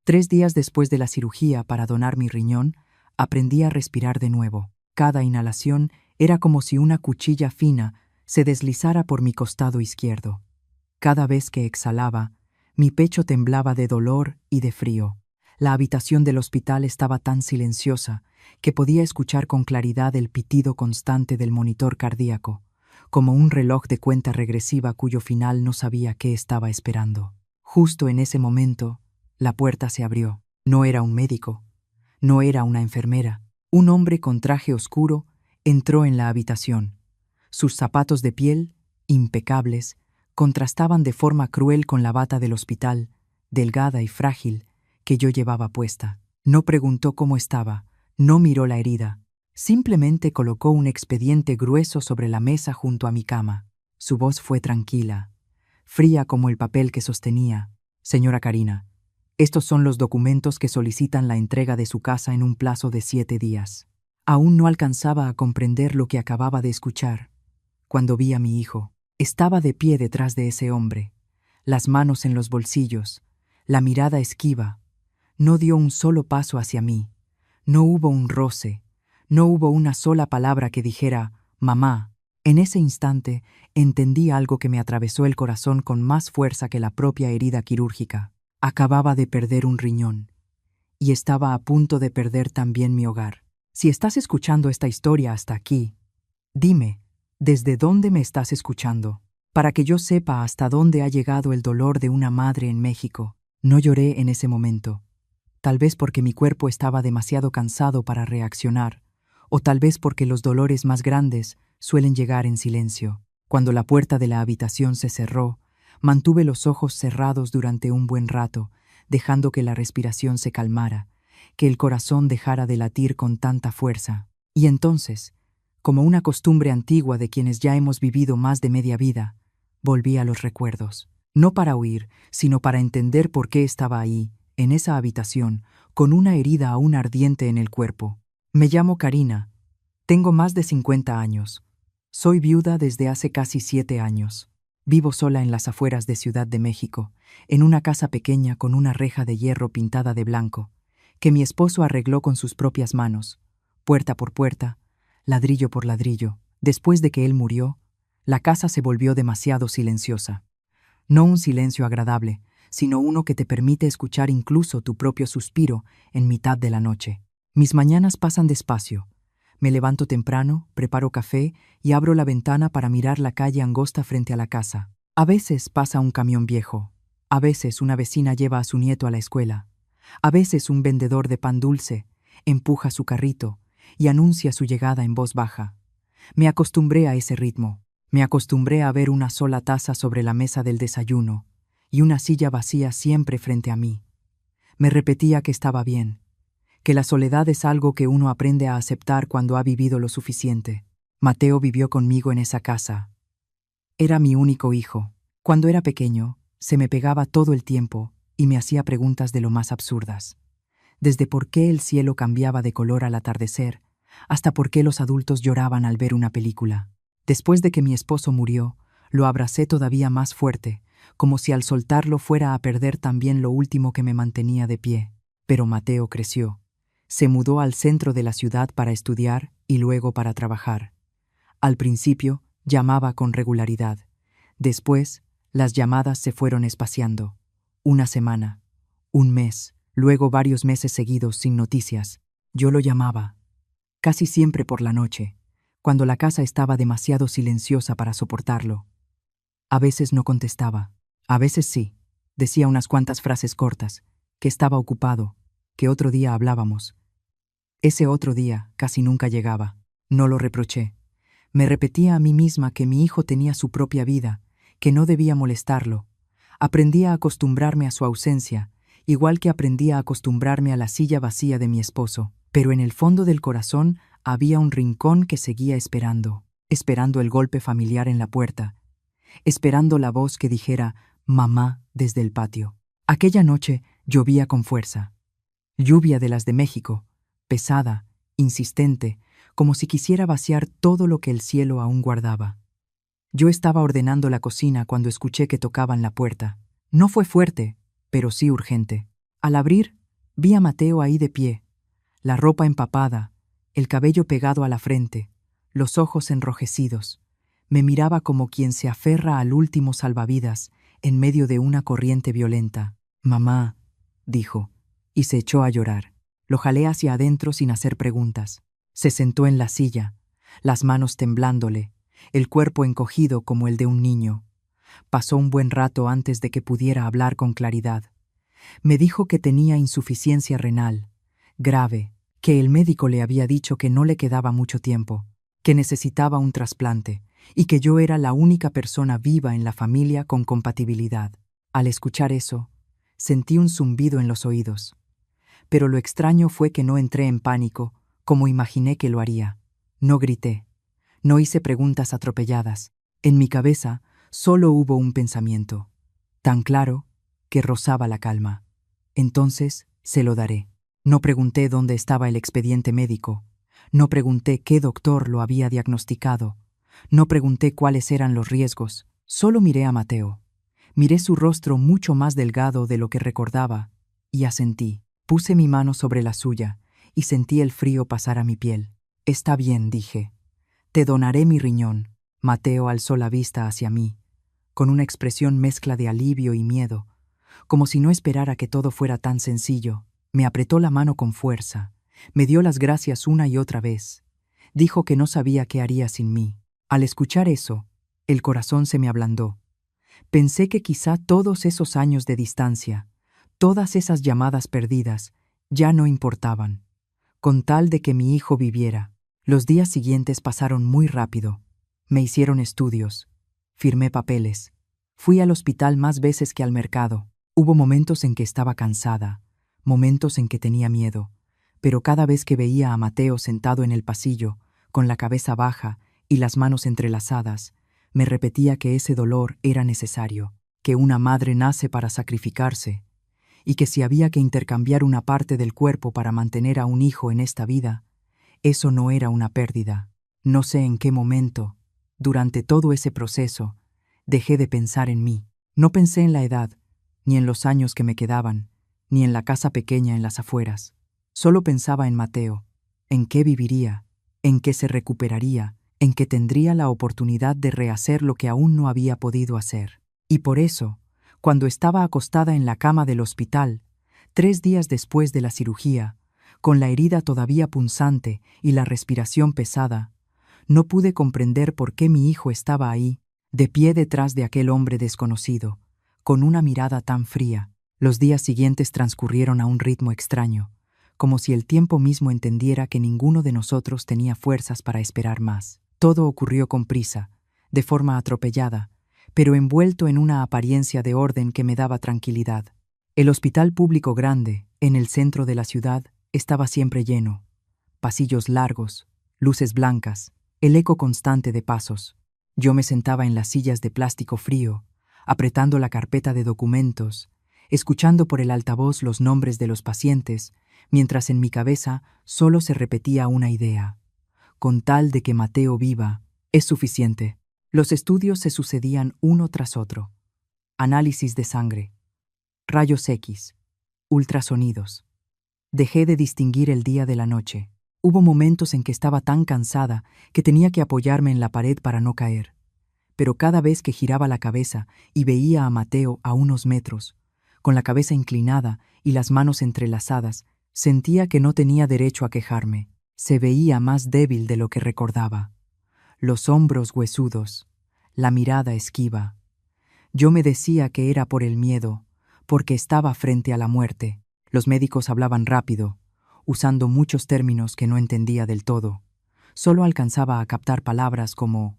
3 días después de la cirugía para donar mi riñón, aprendí a respirar de nuevo. Cada inhalación era como si una cuchilla fina se deslizara por mi costado izquierdo. Cada vez que exhalaba, mi pecho temblaba de dolor y de frío. La habitación del hospital estaba tan silenciosa que podía escuchar con claridad el pitido constante del monitor cardíaco, como un reloj de cuenta regresiva cuyo final no sabía qué estaba esperando. Justo en ese momento, la puerta se abrió. No era un médico, no era una enfermera. Un hombre con traje oscuro entró en la habitación. Sus zapatos de piel, impecables, contrastaban de forma cruel con la bata del hospital, delgada y frágil, que yo llevaba puesta. No preguntó cómo estaba, no miró la herida. Simplemente colocó un expediente grueso sobre la mesa junto a mi cama. Su voz fue tranquila, fría como el papel que sostenía. Señora Karina, estos son los documentos que solicitan la entrega de su casa en un plazo de 7 días. Aún no alcanzaba a comprender lo que acababa de escuchar, cuando vi a mi hijo. Estaba de pie detrás de ese hombre, las manos en los bolsillos, la mirada esquiva. No dio un solo paso hacia mí. No hubo un roce, no hubo una sola palabra que dijera «mamá». En ese instante entendí algo que me atravesó el corazón con más fuerza que la propia herida quirúrgica. Acababa de perder un riñón, y estaba a punto de perder también mi hogar. Si estás escuchando esta historia hasta aquí, dime, ¿desde dónde me estás escuchando? Para que yo sepa hasta dónde ha llegado el dolor de una madre en México. No lloré en ese momento. Tal vez porque mi cuerpo estaba demasiado cansado para reaccionar, o tal vez porque los dolores más grandes suelen llegar en silencio. Cuando la puerta de la habitación se cerró, mantuve los ojos cerrados durante un buen rato, dejando que la respiración se calmara, que el corazón dejara de latir con tanta fuerza. Y entonces, como una costumbre antigua de quienes ya hemos vivido más de media vida, volví a los recuerdos. No para huir, sino para entender por qué estaba ahí, en esa habitación, con una herida aún ardiente en el cuerpo. Me llamo Karina. Tengo más de 50 años. Soy viuda desde hace casi 7 años. Vivo sola en las afueras de Ciudad de México, en una casa pequeña con una reja de hierro pintada de blanco, que mi esposo arregló con sus propias manos, puerta por puerta, ladrillo por ladrillo. Después de que él murió, la casa se volvió demasiado silenciosa. No un silencio agradable, sino uno que te permite escuchar incluso tu propio suspiro en mitad de la noche. Mis mañanas pasan despacio. Me levanto temprano, preparo café y abro la ventana para mirar la calle angosta frente a la casa. A veces pasa un camión viejo. A veces una vecina lleva a su nieto a la escuela. A veces un vendedor de pan dulce empuja su carrito y anuncia su llegada en voz baja. Me acostumbré a ese ritmo. Me acostumbré a ver una sola taza sobre la mesa del desayuno y una silla vacía siempre frente a mí. Me repetía que estaba bien, que la soledad es algo que uno aprende a aceptar cuando ha vivido lo suficiente. Mateo vivió conmigo en esa casa. Era mi único hijo. Cuando era pequeño, se me pegaba todo el tiempo y me hacía preguntas de lo más absurdas. Desde por qué el cielo cambiaba de color al atardecer, hasta por qué los adultos lloraban al ver una película. Después de que mi esposo murió, lo abracé todavía más fuerte, como si al soltarlo fuera a perder también lo último que me mantenía de pie. Pero Mateo creció. Se mudó al centro de la ciudad para estudiar y luego para trabajar. Al principio, llamaba con regularidad. Después, las llamadas se fueron espaciando. Una semana, un mes, luego varios meses seguidos sin noticias. Yo lo llamaba, casi siempre por la noche, cuando la casa estaba demasiado silenciosa para soportarlo. A veces no contestaba, a veces sí. Decía unas cuantas frases cortas, que estaba ocupado, que otro día hablábamos. Ese otro día casi nunca llegaba. No lo reproché. Me repetía a mí misma que mi hijo tenía su propia vida, que no debía molestarlo. Aprendí a acostumbrarme a su ausencia, igual que aprendí a acostumbrarme a la silla vacía de mi esposo. Pero en el fondo del corazón había un rincón que seguía esperando el golpe familiar en la puerta, esperando la voz que dijera «mamá» desde el patio. Aquella noche llovía con fuerza. Lluvia de las de México, pesada, insistente, como si quisiera vaciar todo lo que el cielo aún guardaba. Yo estaba ordenando la cocina cuando escuché que tocaban la puerta. No fue fuerte, pero sí urgente. Al abrir, Vi a Mateo ahí de pie, la ropa empapada, el cabello pegado a la frente, los ojos enrojecidos. Me miraba como quien se aferra al último salvavidas en medio de una corriente violenta. «Mamá», dijo, y se echó a llorar. Lo jalé hacia adentro sin hacer preguntas. Se sentó en la silla, las manos temblándole, el cuerpo encogido como el de un niño. Pasó un buen rato antes de que pudiera hablar con claridad. Me dijo que tenía insuficiencia renal, grave, que el médico le había dicho que no le quedaba mucho tiempo, que necesitaba un trasplante, y que yo era la única persona viva en la familia con compatibilidad. Al escuchar eso, sentí un zumbido en los oídos. Pero lo extraño fue que no entré en pánico, como imaginé que lo haría. No grité, no hice preguntas atropelladas. En mi cabeza solo hubo un pensamiento, tan claro que rozaba la calma. Entonces se lo daré. No pregunté dónde estaba el expediente médico. No pregunté qué doctor lo había diagnosticado. No pregunté cuáles eran los riesgos. Solo miré a Mateo. Miré su rostro mucho más delgado de lo que recordaba y asentí. Puse mi mano sobre la suya y sentí el frío pasar a mi piel. «Está bien», dije. «Te donaré mi riñón». Mateo alzó la vista hacia mí, con una expresión mezcla de alivio y miedo, como si no esperara que todo fuera tan sencillo. Me apretó la mano con fuerza, me dio las gracias una y otra vez. Dijo que no sabía qué haría sin mí. Al escuchar eso, el corazón se me ablandó. Pensé que quizá todos esos años de distancia, todas esas llamadas perdidas, ya no importaban, con tal de que mi hijo viviera. Los días siguientes pasaron muy rápido. Me hicieron estudios, firmé papeles, fui al hospital más veces que al mercado. Hubo momentos en que estaba cansada, momentos en que tenía miedo, pero cada vez que veía a Mateo sentado en el pasillo, con la cabeza baja y las manos entrelazadas, me repetía que ese dolor era necesario, que una madre nace para sacrificarse, y que si había que intercambiar una parte del cuerpo para mantener a un hijo en esta vida, eso no era una pérdida. No sé en qué momento, durante todo ese proceso, dejé de pensar en mí. No pensé en la edad, ni en los años que me quedaban, ni en la casa pequeña en las afueras. Solo pensaba en Mateo, en qué viviría, en qué se recuperaría, en que tendría la oportunidad de rehacer lo que aún no había podido hacer. Y por eso, cuando estaba acostada en la cama del hospital, 3 días después de la cirugía, con la herida todavía punzante y la respiración pesada, no pude comprender por qué mi hijo estaba ahí, de pie detrás de aquel hombre desconocido, con una mirada tan fría. Los días siguientes transcurrieron a un ritmo extraño, como si el tiempo mismo entendiera que ninguno de nosotros tenía fuerzas para esperar más. Todo ocurrió con prisa, de forma atropellada, pero envuelto en una apariencia de orden que me daba tranquilidad. El hospital público grande, en el centro de la ciudad, estaba siempre lleno. Pasillos largos, luces blancas, el eco constante de pasos. Yo me sentaba en las sillas de plástico frío, apretando la carpeta de documentos, escuchando por el altavoz los nombres de los pacientes, mientras en mi cabeza solo se repetía una idea: con tal de que Mateo viva, es suficiente. Los estudios se sucedían uno tras otro. Análisis de sangre, rayos X, ultrasonidos. Dejé de distinguir el día de la noche. Hubo momentos en que estaba tan cansada que tenía que apoyarme en la pared para no caer. Pero cada vez que giraba la cabeza y veía a Mateo a unos metros, con la cabeza inclinada y las manos entrelazadas, sentía que no tenía derecho a quejarme. Se veía más débil de lo que recordaba. Los hombros huesudos, la mirada esquiva. Yo me decía que era por el miedo, porque estaba frente a la muerte. Los médicos hablaban rápido, usando muchos términos que no entendía del todo. Solo alcanzaba a captar palabras como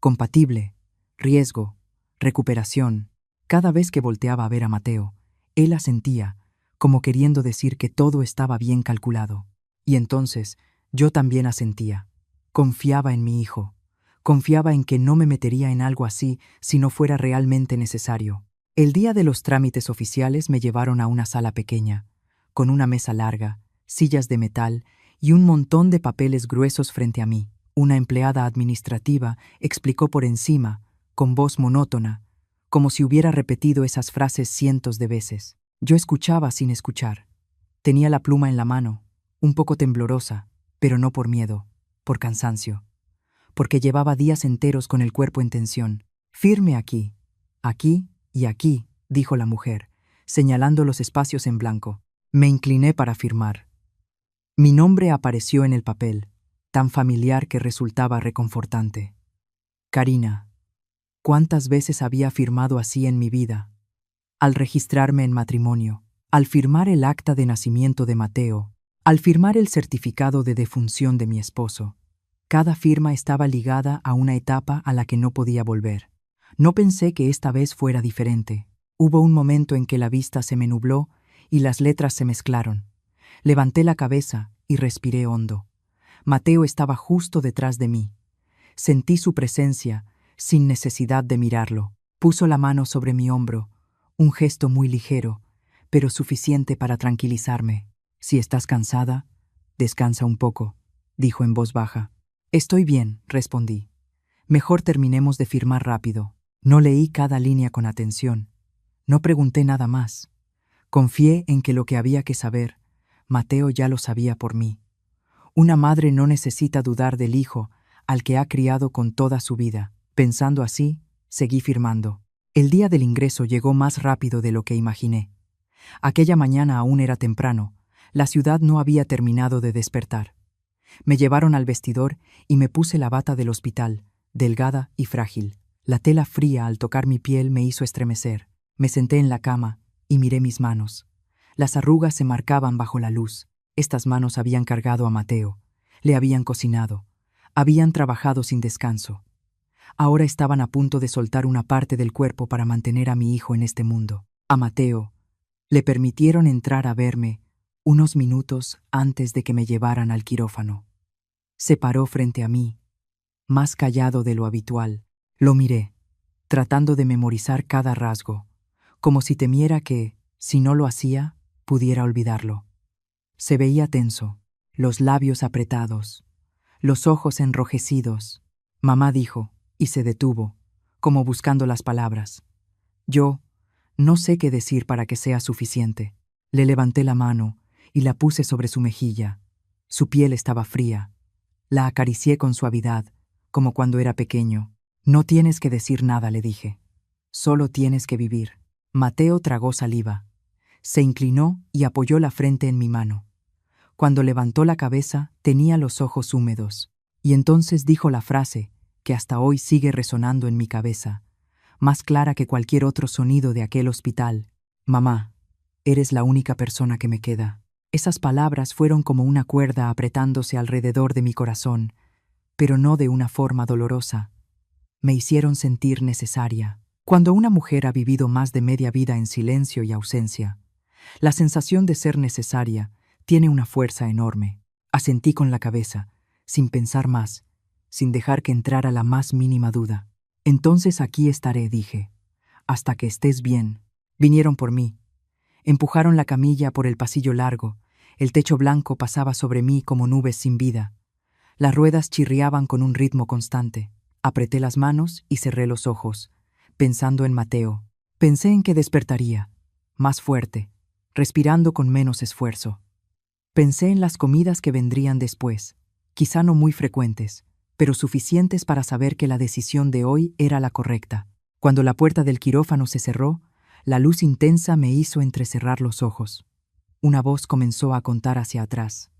compatible, riesgo, recuperación. Cada vez que volteaba a ver a Mateo, él asentía, como queriendo decir que todo estaba bien calculado. Y entonces yo también asentía. Confiaba en mi hijo. Confiaba en que no me metería en algo así si no fuera realmente necesario. El día de los trámites oficiales me llevaron a una sala pequeña, con una mesa larga, sillas de metal y un montón de papeles gruesos frente a mí. Una empleada administrativa explicó por encima, con voz monótona, como si hubiera repetido esas frases cientos de veces. Yo escuchaba sin escuchar. Tenía la pluma en la mano, un poco temblorosa, pero no por miedo, por cansancio, porque llevaba días enteros con el cuerpo en tensión. «Firme aquí, aquí y aquí», dijo la mujer, señalando los espacios en blanco. Me incliné para firmar. Mi nombre apareció en el papel, tan familiar que resultaba reconfortante. Karina. ¿Cuántas veces había firmado así en mi vida? Al registrarme en matrimonio, al firmar el acta de nacimiento de Mateo, al firmar el certificado de defunción de mi esposo. Cada firma estaba ligada a una etapa a la que no podía volver. No pensé que esta vez fuera diferente. Hubo un momento en que la vista se me nubló y las letras se mezclaron. Levanté la cabeza y respiré hondo. Mateo estaba justo detrás de mí. Sentí su presencia, sin necesidad de mirarlo. Puso la mano sobre mi hombro, un gesto muy ligero, pero suficiente para tranquilizarme. «Si estás cansada, descansa un poco», dijo en voz baja. «Estoy bien», respondí. «Mejor terminemos de firmar rápido». No leí cada línea con atención. No pregunté nada más. Confié en que lo que había que saber, Mateo ya lo sabía por mí. Una madre no necesita dudar del hijo al que ha criado con toda su vida. Pensando así, seguí firmando. El día del ingreso llegó más rápido de lo que imaginé. Aquella mañana aún era temprano. La ciudad no había terminado de despertar. Me llevaron al vestidor y me puse la bata del hospital, delgada y frágil. La tela fría al tocar mi piel me hizo estremecer. Me senté en la cama y miré mis manos. Las arrugas se marcaban bajo la luz. Estas manos habían cargado a Mateo, le habían cocinado, habían trabajado sin descanso. Ahora estaban a punto de soltar una parte del cuerpo para mantener a mi hijo en este mundo. A Mateo le permitieron entrar a verme unos minutos antes de que me llevaran al quirófano. Se paró frente a mí, más callado de lo habitual. Lo miré, tratando de memorizar cada rasgo, como si temiera que, si no lo hacía, pudiera olvidarlo. Se veía tenso, los labios apretados, los ojos enrojecidos. Mamá dijo, y se detuvo, como buscando las palabras. Yo no sé qué decir para que sea suficiente. Le levanté la mano y la puse sobre su mejilla. Su piel estaba fría. La acaricié con suavidad, como cuando era pequeño. «No tienes que decir nada», le dije. «Solo tienes que vivir». Mateo tragó saliva. Se inclinó y apoyó la frente en mi mano. Cuando levantó la cabeza, tenía los ojos húmedos. Y entonces dijo la frase que hasta hoy sigue resonando en mi cabeza, más clara que cualquier otro sonido de aquel hospital. «Mamá, eres la única persona que me queda». Esas palabras fueron como una cuerda apretándose alrededor de mi corazón, pero no de una forma dolorosa. Me hicieron sentir necesaria. Cuando una mujer ha vivido más de media vida en silencio y ausencia, la sensación de ser necesaria tiene una fuerza enorme. Asentí con la cabeza, sin pensar más, sin dejar que entrara la más mínima duda. «Entonces aquí estaré», dije, «hasta que estés bien». Vinieron por mí. Empujaron la camilla por el pasillo largo. El techo blanco pasaba sobre mí como nubes sin vida. Las ruedas chirriaban con un ritmo constante. Apreté las manos y cerré los ojos, pensando en Mateo. Pensé en que despertaría, más fuerte, respirando con menos esfuerzo. Pensé en las comidas que vendrían después, quizá no muy frecuentes, pero suficientes para saber que la decisión de hoy era la correcta. Cuando la puerta del quirófano se cerró, la luz intensa me hizo entrecerrar los ojos. Una voz comenzó a contar hacia atrás.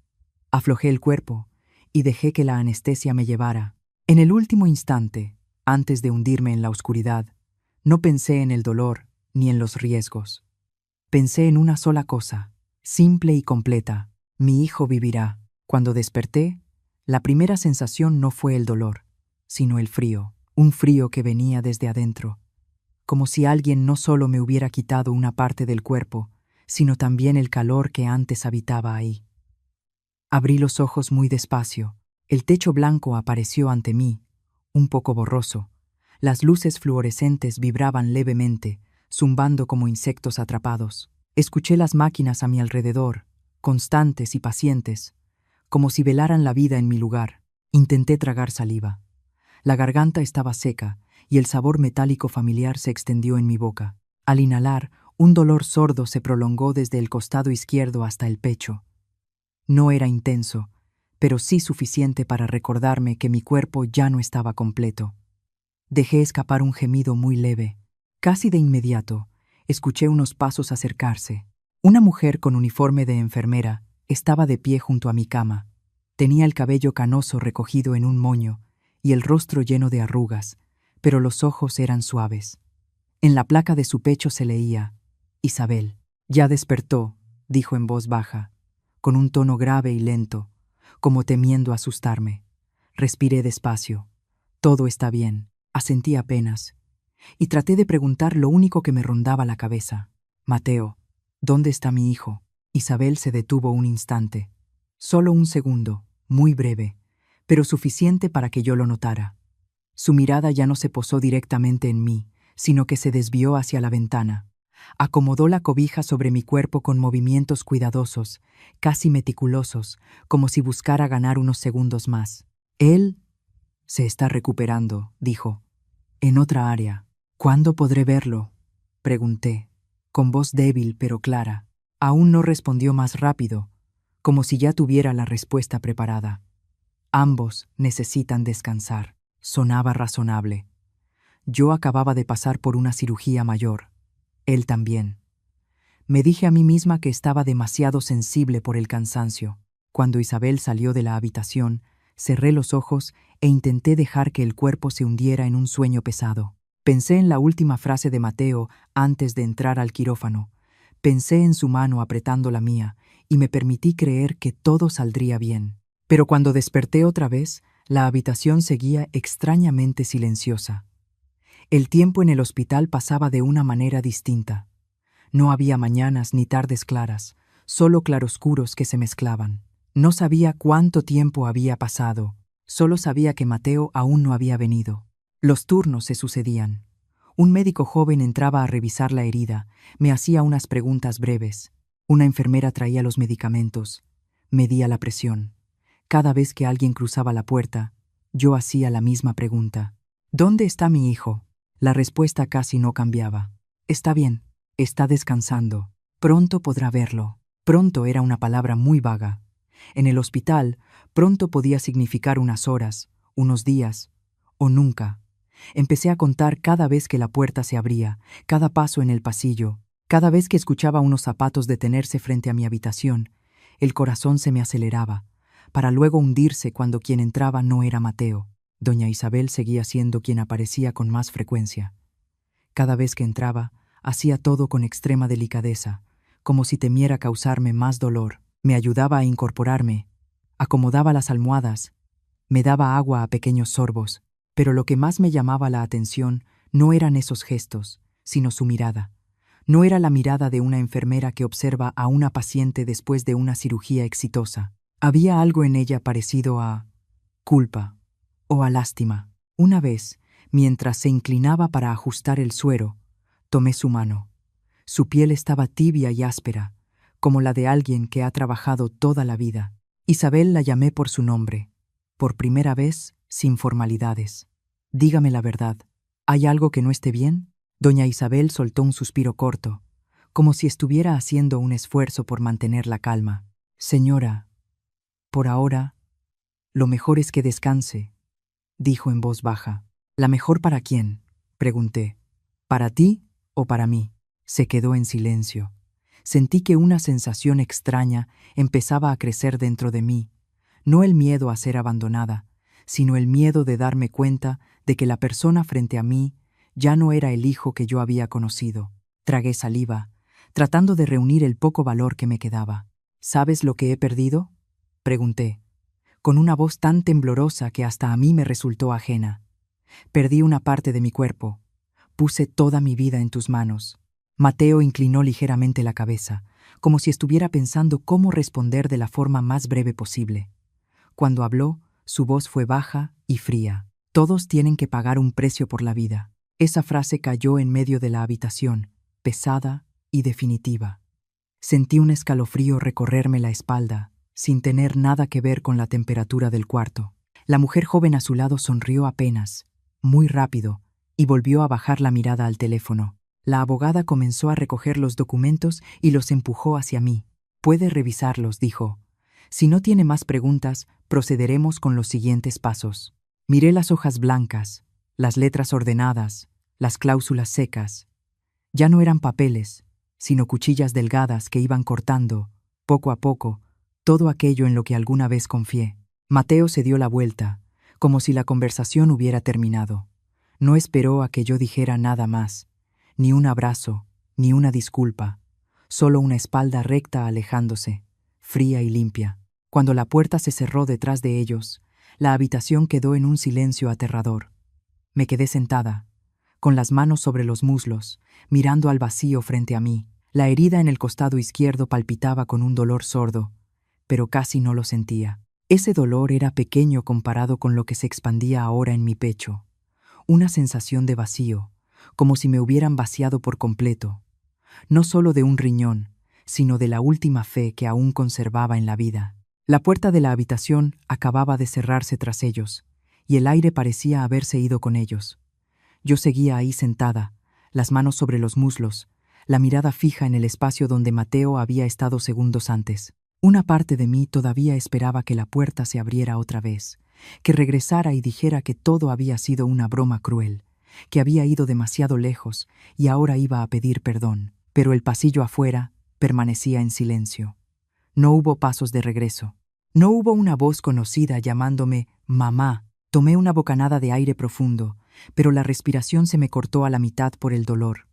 Aflojé el cuerpo y dejé que la anestesia me llevara. En el último instante, antes de hundirme en la oscuridad, no pensé en el dolor ni en los riesgos. Pensé en una sola cosa, simple y completa: mi hijo vivirá. Cuando desperté, la primera sensación no fue el dolor, sino el frío, un frío que venía desde adentro, como si alguien no solo me hubiera quitado una parte del cuerpo, sino también el calor que antes habitaba ahí. Abrí los ojos muy despacio. El techo blanco apareció ante mí, un poco borroso. Las luces fluorescentes vibraban levemente, zumbando como insectos atrapados. Escuché las máquinas a mi alrededor, constantes y pacientes, como si velaran la vida en mi lugar. Intenté tragar saliva. La garganta estaba seca y el sabor metálico familiar se extendió en mi boca. Al inhalar, Un dolor sordo se prolongó desde el costado izquierdo hasta el pecho. No era intenso, pero sí suficiente para recordarme que mi cuerpo ya no estaba completo. Dejé escapar un gemido muy leve. Casi de inmediato, escuché unos pasos acercarse. Una mujer con uniforme de enfermera estaba de pie junto a mi cama. Tenía el cabello canoso recogido en un moño y el rostro lleno de arrugas, pero los ojos eran suaves. En la placa de su pecho se leía: Isabel. Ya despertó, dijo en voz baja, con un tono grave y lento, como temiendo asustarme. Respiré despacio. Todo está bien, asentí apenas, y traté de preguntar lo único que me rondaba la cabeza. Mateo, ¿dónde está mi hijo? Isabel se detuvo un instante. Solo un segundo, muy breve, pero suficiente para que yo lo notara. Su mirada ya no se posó directamente en mí, sino que se desvió hacia la ventana. Acomodó la cobija sobre mi cuerpo con movimientos cuidadosos, casi meticulosos, como si buscara ganar unos segundos más. Él se está recuperando, dijo. En otra área. ¿Cuándo podré verlo? Pregunté, con voz débil pero clara. Aún no respondió más rápido, como si ya tuviera la respuesta preparada. Ambos necesitan descansar. Sonaba razonable. Yo acababa de pasar por una cirugía mayor. Él también. Me dije a mí misma que estaba demasiado sensible por el cansancio. Cuando Isabel salió de la habitación, cerré los ojos e intenté dejar que el cuerpo se hundiera en un sueño pesado. Pensé en la última frase de Mateo antes de entrar al quirófano. Pensé en su mano apretando la mía y me permití creer que todo saldría bien. Pero cuando desperté otra vez, la habitación seguía extrañamente silenciosa. El tiempo en el hospital pasaba de una manera distinta. No había mañanas ni tardes claras, solo claroscuros que se mezclaban. No sabía cuánto tiempo había pasado, solo sabía que Mateo aún no había venido. Los turnos se sucedían. Un médico joven entraba a revisar la herida, me hacía unas preguntas breves. Una enfermera traía los medicamentos, medía la presión. Cada vez que alguien cruzaba la puerta, yo hacía la misma pregunta. ¿Dónde está mi hijo? La respuesta casi no cambiaba. Está bien, está descansando. Pronto podrá verlo. Pronto era una palabra muy vaga. En el hospital, pronto podía significar unas horas, unos días, o nunca. Empecé a contar cada vez que la puerta se abría, cada paso en el pasillo, cada vez que escuchaba unos zapatos detenerse frente a mi habitación. El corazón se me aceleraba, para luego hundirse cuando quien entraba no era Mateo. Doña Isabel seguía siendo quien aparecía con más frecuencia. Cada vez que entraba, hacía todo con extrema delicadeza, como si temiera causarme más dolor. Me ayudaba a incorporarme, acomodaba las almohadas, me daba agua a pequeños sorbos, pero lo que más me llamaba la atención no eran esos gestos, sino su mirada. No era la mirada de una enfermera que observa a una paciente después de una cirugía exitosa. Había algo en ella parecido a culpa o a lástima. Una vez, mientras se inclinaba para ajustar el suero, tomé su mano. Su piel estaba tibia y áspera, como la de alguien que ha trabajado toda la vida. Isabel la llamé por su nombre, por primera vez, sin formalidades. Dígame la verdad, ¿hay algo que no esté bien? Doña Isabel soltó un suspiro corto, como si estuviera haciendo un esfuerzo por mantener la calma. Señora, por ahora, lo mejor es que descanse, dijo en voz baja. ¿La mejor para quién? Pregunté. ¿Para ti o para mí? Se quedó en silencio. Sentí que una sensación extraña empezaba a crecer dentro de mí, no el miedo a ser abandonada, sino el miedo de darme cuenta de que la persona frente a mí ya no era el hijo que yo había conocido. Tragué saliva, tratando de reunir el poco valor que me quedaba. ¿Sabes lo que he perdido? Pregunté, con una voz tan temblorosa que hasta a mí me resultó ajena. Perdí una parte de mi cuerpo. Puse toda mi vida en tus manos. Mateo inclinó ligeramente la cabeza, como si estuviera pensando cómo responder de la forma más breve posible. Cuando habló, su voz fue baja y fría. Todos tienen que pagar un precio por la vida. Esa frase cayó en medio de la habitación, pesada y definitiva. Sentí un escalofrío recorrerme la espalda, sin tener nada que ver con la temperatura del cuarto. La mujer joven a su lado sonrió apenas, muy rápido, y volvió a bajar la mirada al teléfono. La abogada comenzó a recoger los documentos y los empujó hacia mí. «Puede revisarlos», dijo. «Si no tiene más preguntas, procederemos con los siguientes pasos». Miré las hojas blancas, las letras ordenadas, las cláusulas secas. Ya no eran papeles, sino cuchillas delgadas que iban cortando, poco a poco, todo aquello en lo que alguna vez confié. Mateo se dio la vuelta, como si la conversación hubiera terminado. No esperó a que yo dijera nada más, ni un abrazo, ni una disculpa, solo una espalda recta alejándose, fría y limpia. Cuando la puerta se cerró detrás de ellos, la habitación quedó en un silencio aterrador. Me quedé sentada, con las manos sobre los muslos, mirando al vacío frente a mí. La herida en el costado izquierdo palpitaba con un dolor sordo, pero casi no lo sentía. Ese dolor era pequeño comparado con lo que se expandía ahora en mi pecho. Una sensación de vacío, como si me hubieran vaciado por completo, no solo de un riñón, sino de la última fe que aún conservaba en la vida. La puerta de la habitación acababa de cerrarse tras ellos, y el aire parecía haberse ido con ellos. Yo seguía ahí sentada, las manos sobre los muslos, la mirada fija en el espacio donde Mateo había estado segundos antes. Una parte de mí todavía esperaba que la puerta se abriera otra vez, que regresara y dijera que todo había sido una broma cruel, que había ido demasiado lejos y ahora iba a pedir perdón. Pero el pasillo afuera permanecía en silencio. No hubo pasos de regreso. No hubo una voz conocida llamándome «mamá». Tomé una bocanada de aire profundo, pero la respiración se me cortó a la mitad por el dolor.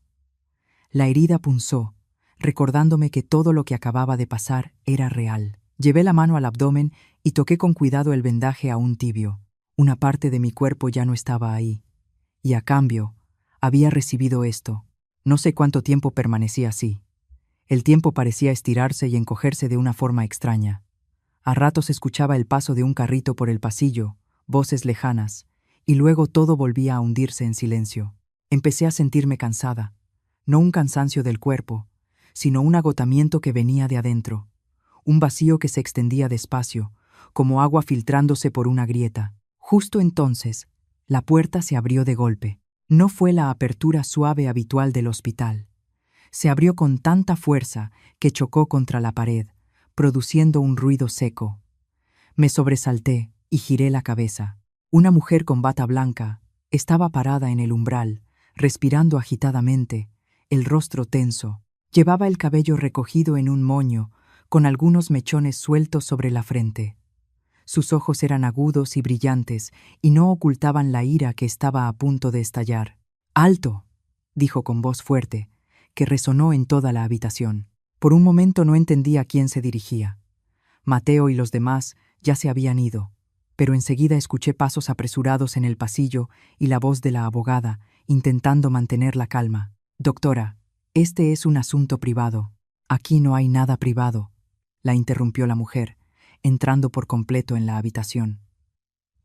La herida punzó, recordándome que todo lo que acababa de pasar era real. Llevé la mano al abdomen y toqué con cuidado el vendaje aún tibio. Una parte de mi cuerpo ya no estaba ahí. Y a cambio, había recibido esto. No sé cuánto tiempo permanecí así. El tiempo parecía estirarse y encogerse de una forma extraña. A ratos escuchaba el paso de un carrito por el pasillo, voces lejanas, y luego todo volvía a hundirse en silencio. Empecé a sentirme cansada, no un cansancio del cuerpo, sino un agotamiento que venía de adentro, un vacío que se extendía despacio, como agua filtrándose por una grieta. Justo entonces, la puerta se abrió de golpe. No fue la apertura suave habitual del hospital. Se abrió con tanta fuerza que chocó contra la pared, produciendo un ruido seco. Me sobresalté y giré la cabeza. Una mujer con bata blanca estaba parada en el umbral, respirando agitadamente, el rostro tenso. Llevaba el cabello recogido en un moño, con algunos mechones sueltos sobre la frente. Sus ojos eran agudos y brillantes y no ocultaban la ira que estaba a punto de estallar. «¡Alto!», dijo con voz fuerte, que resonó en toda la habitación. Por un momento no entendí a quién se dirigía. Mateo y los demás ya se habían ido, pero enseguida escuché pasos apresurados en el pasillo y la voz de la abogada, intentando mantener la calma. «Doctora, este es un asunto privado». «Aquí no hay nada privado», la interrumpió la mujer, entrando por completo en la habitación.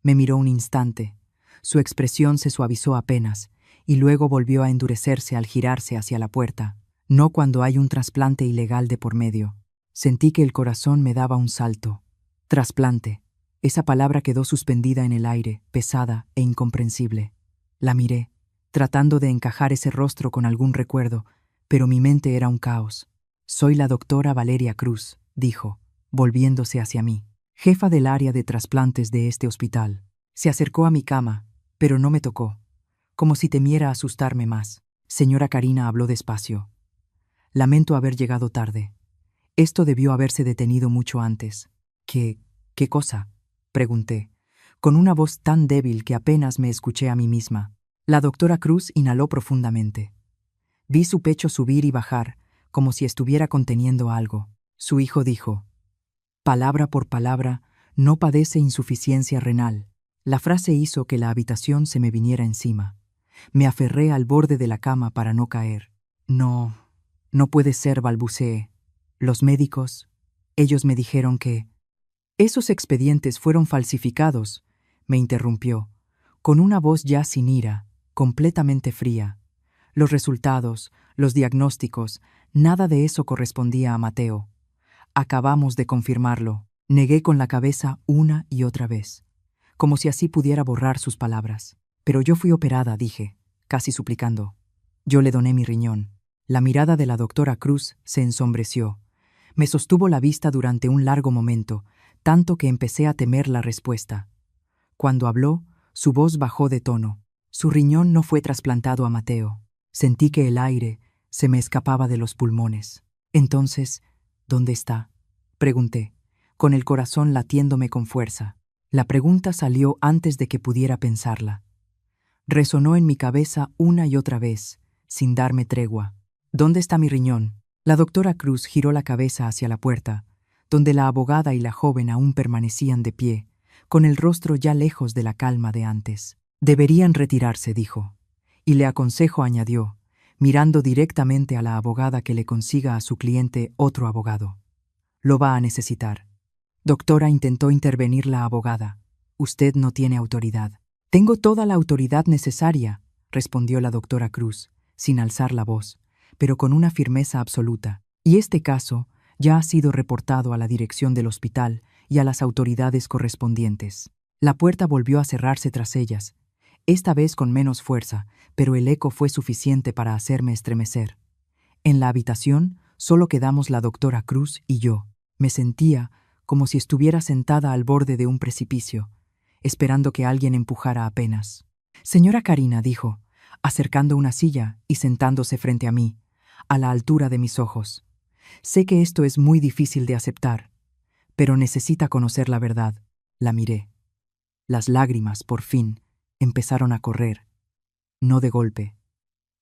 Me miró un instante. Su expresión se suavizó apenas, y luego volvió a endurecerse al girarse hacia la puerta. No cuando hay un trasplante ilegal de por medio. Sentí que el corazón me daba un salto. Trasplante. Esa palabra quedó suspendida en el aire, pesada e incomprensible. La miré, tratando de encajar ese rostro con algún recuerdo, pero mi mente era un caos. «Soy la doctora Valeria Cruz», dijo, volviéndose hacia mí, «jefa del área de trasplantes de este hospital». Se acercó a mi cama, pero no me tocó, como si temiera asustarme más. «Señora Karina», habló despacio. «Lamento haber llegado tarde. Esto debió haberse detenido mucho antes». ¿Qué cosa?», pregunté, con una voz tan débil que apenas me escuché a mí misma. La doctora Cruz inhaló profundamente. Vi su pecho subir y bajar, como si estuviera conteniendo algo. Su hijo dijo, palabra por palabra, «no padece insuficiencia renal». La frase hizo que la habitación se me viniera encima. Me aferré al borde de la cama para no caer. No puede ser», balbuceé. «Los médicos, ellos me dijeron que...». «Esos expedientes fueron falsificados», me interrumpió, con una voz ya sin ira, completamente fría. «Los resultados, los diagnósticos, nada de eso correspondía a Mateo. Acabamos de confirmarlo». Negué con la cabeza una y otra vez, como si así pudiera borrar sus palabras. «Pero yo fui operada», dije, casi suplicando. Yo le doné mi riñón. La mirada de la doctora Cruz se ensombreció. Me sostuvo la vista durante un largo momento, tanto que empecé a temer la respuesta. Cuando habló, su voz bajó de tono. Su riñón no fue trasplantado a Mateo. Sentí que el aire se me escapaba de los pulmones. Entonces, ¿dónde está?, pregunté, con el corazón latiéndome con fuerza. La pregunta salió antes de que pudiera pensarla. Resonó en mi cabeza una y otra vez, sin darme tregua. ¿Dónde está mi riñón? La doctora Cruz giró la cabeza hacia la puerta, donde la abogada y la joven aún permanecían de pie, con el rostro ya lejos de la calma de antes. Deberían retirarse, dijo. Y le aconsejo, añadió, mirando directamente a la abogada, que le consiga a su cliente otro abogado. Lo va a necesitar. Doctora, intentó intervenir la abogada. Usted no tiene autoridad. Tengo toda la autoridad necesaria, respondió la doctora Cruz, sin alzar la voz, pero con una firmeza absoluta. Y este caso ya ha sido reportado a la dirección del hospital y a las autoridades correspondientes. La puerta volvió a cerrarse tras ellas, esta vez con menos fuerza, pero el eco fue suficiente para hacerme estremecer. En la habitación solo quedamos la doctora Cruz y yo. Me sentía como si estuviera sentada al borde de un precipicio, esperando que alguien empujara apenas. Señora Karina, dijo, acercando una silla y sentándose frente a mí, a la altura de mis ojos. Sé que esto es muy difícil de aceptar, pero necesita conocer la verdad. La miré. Las lágrimas, por fin, empezaron a correr, no de golpe,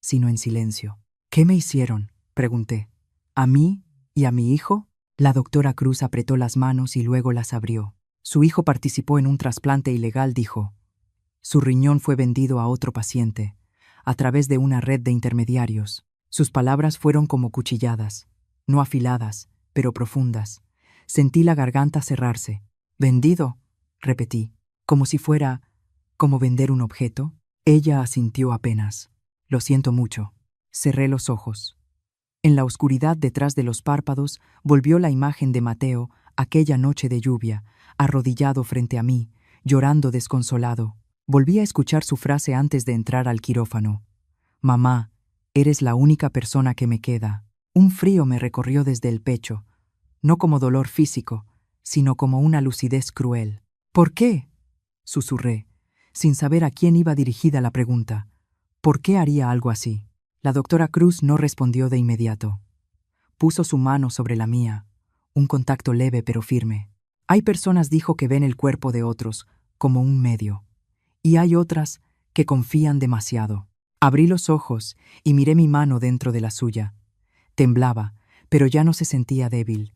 sino en silencio. ¿Qué me hicieron?, pregunté. ¿A mí y a mi hijo? La doctora Cruz apretó las manos y luego las abrió. Su hijo participó en un trasplante ilegal, dijo. Su riñón fue vendido a otro paciente, a través de una red de intermediarios. Sus palabras fueron como cuchilladas, no afiladas, pero profundas. Sentí la garganta cerrarse. ¿Vendido?, repetí, como si fuera como vender un objeto. Ella asintió apenas. Lo siento mucho. Cerré los ojos. En la oscuridad detrás de los párpados volvió la imagen de Mateo aquella noche de lluvia, arrodillado frente a mí, llorando desconsolado. Volví a escuchar su frase antes de entrar al quirófano. Mamá, eres la única persona que me queda. Un frío me recorrió desde el pecho, no como dolor físico, sino como una lucidez cruel. ¿Por qué?, susurré, sin saber a quién iba dirigida la pregunta. ¿Por qué haría algo así? La doctora Cruz no respondió de inmediato. Puso su mano sobre la mía, un contacto leve pero firme. Hay personas, dijo, que ven el cuerpo de otros como un medio, y hay otras que confían demasiado. Abrí los ojos y miré mi mano dentro de la suya. Temblaba, pero ya no se sentía débil.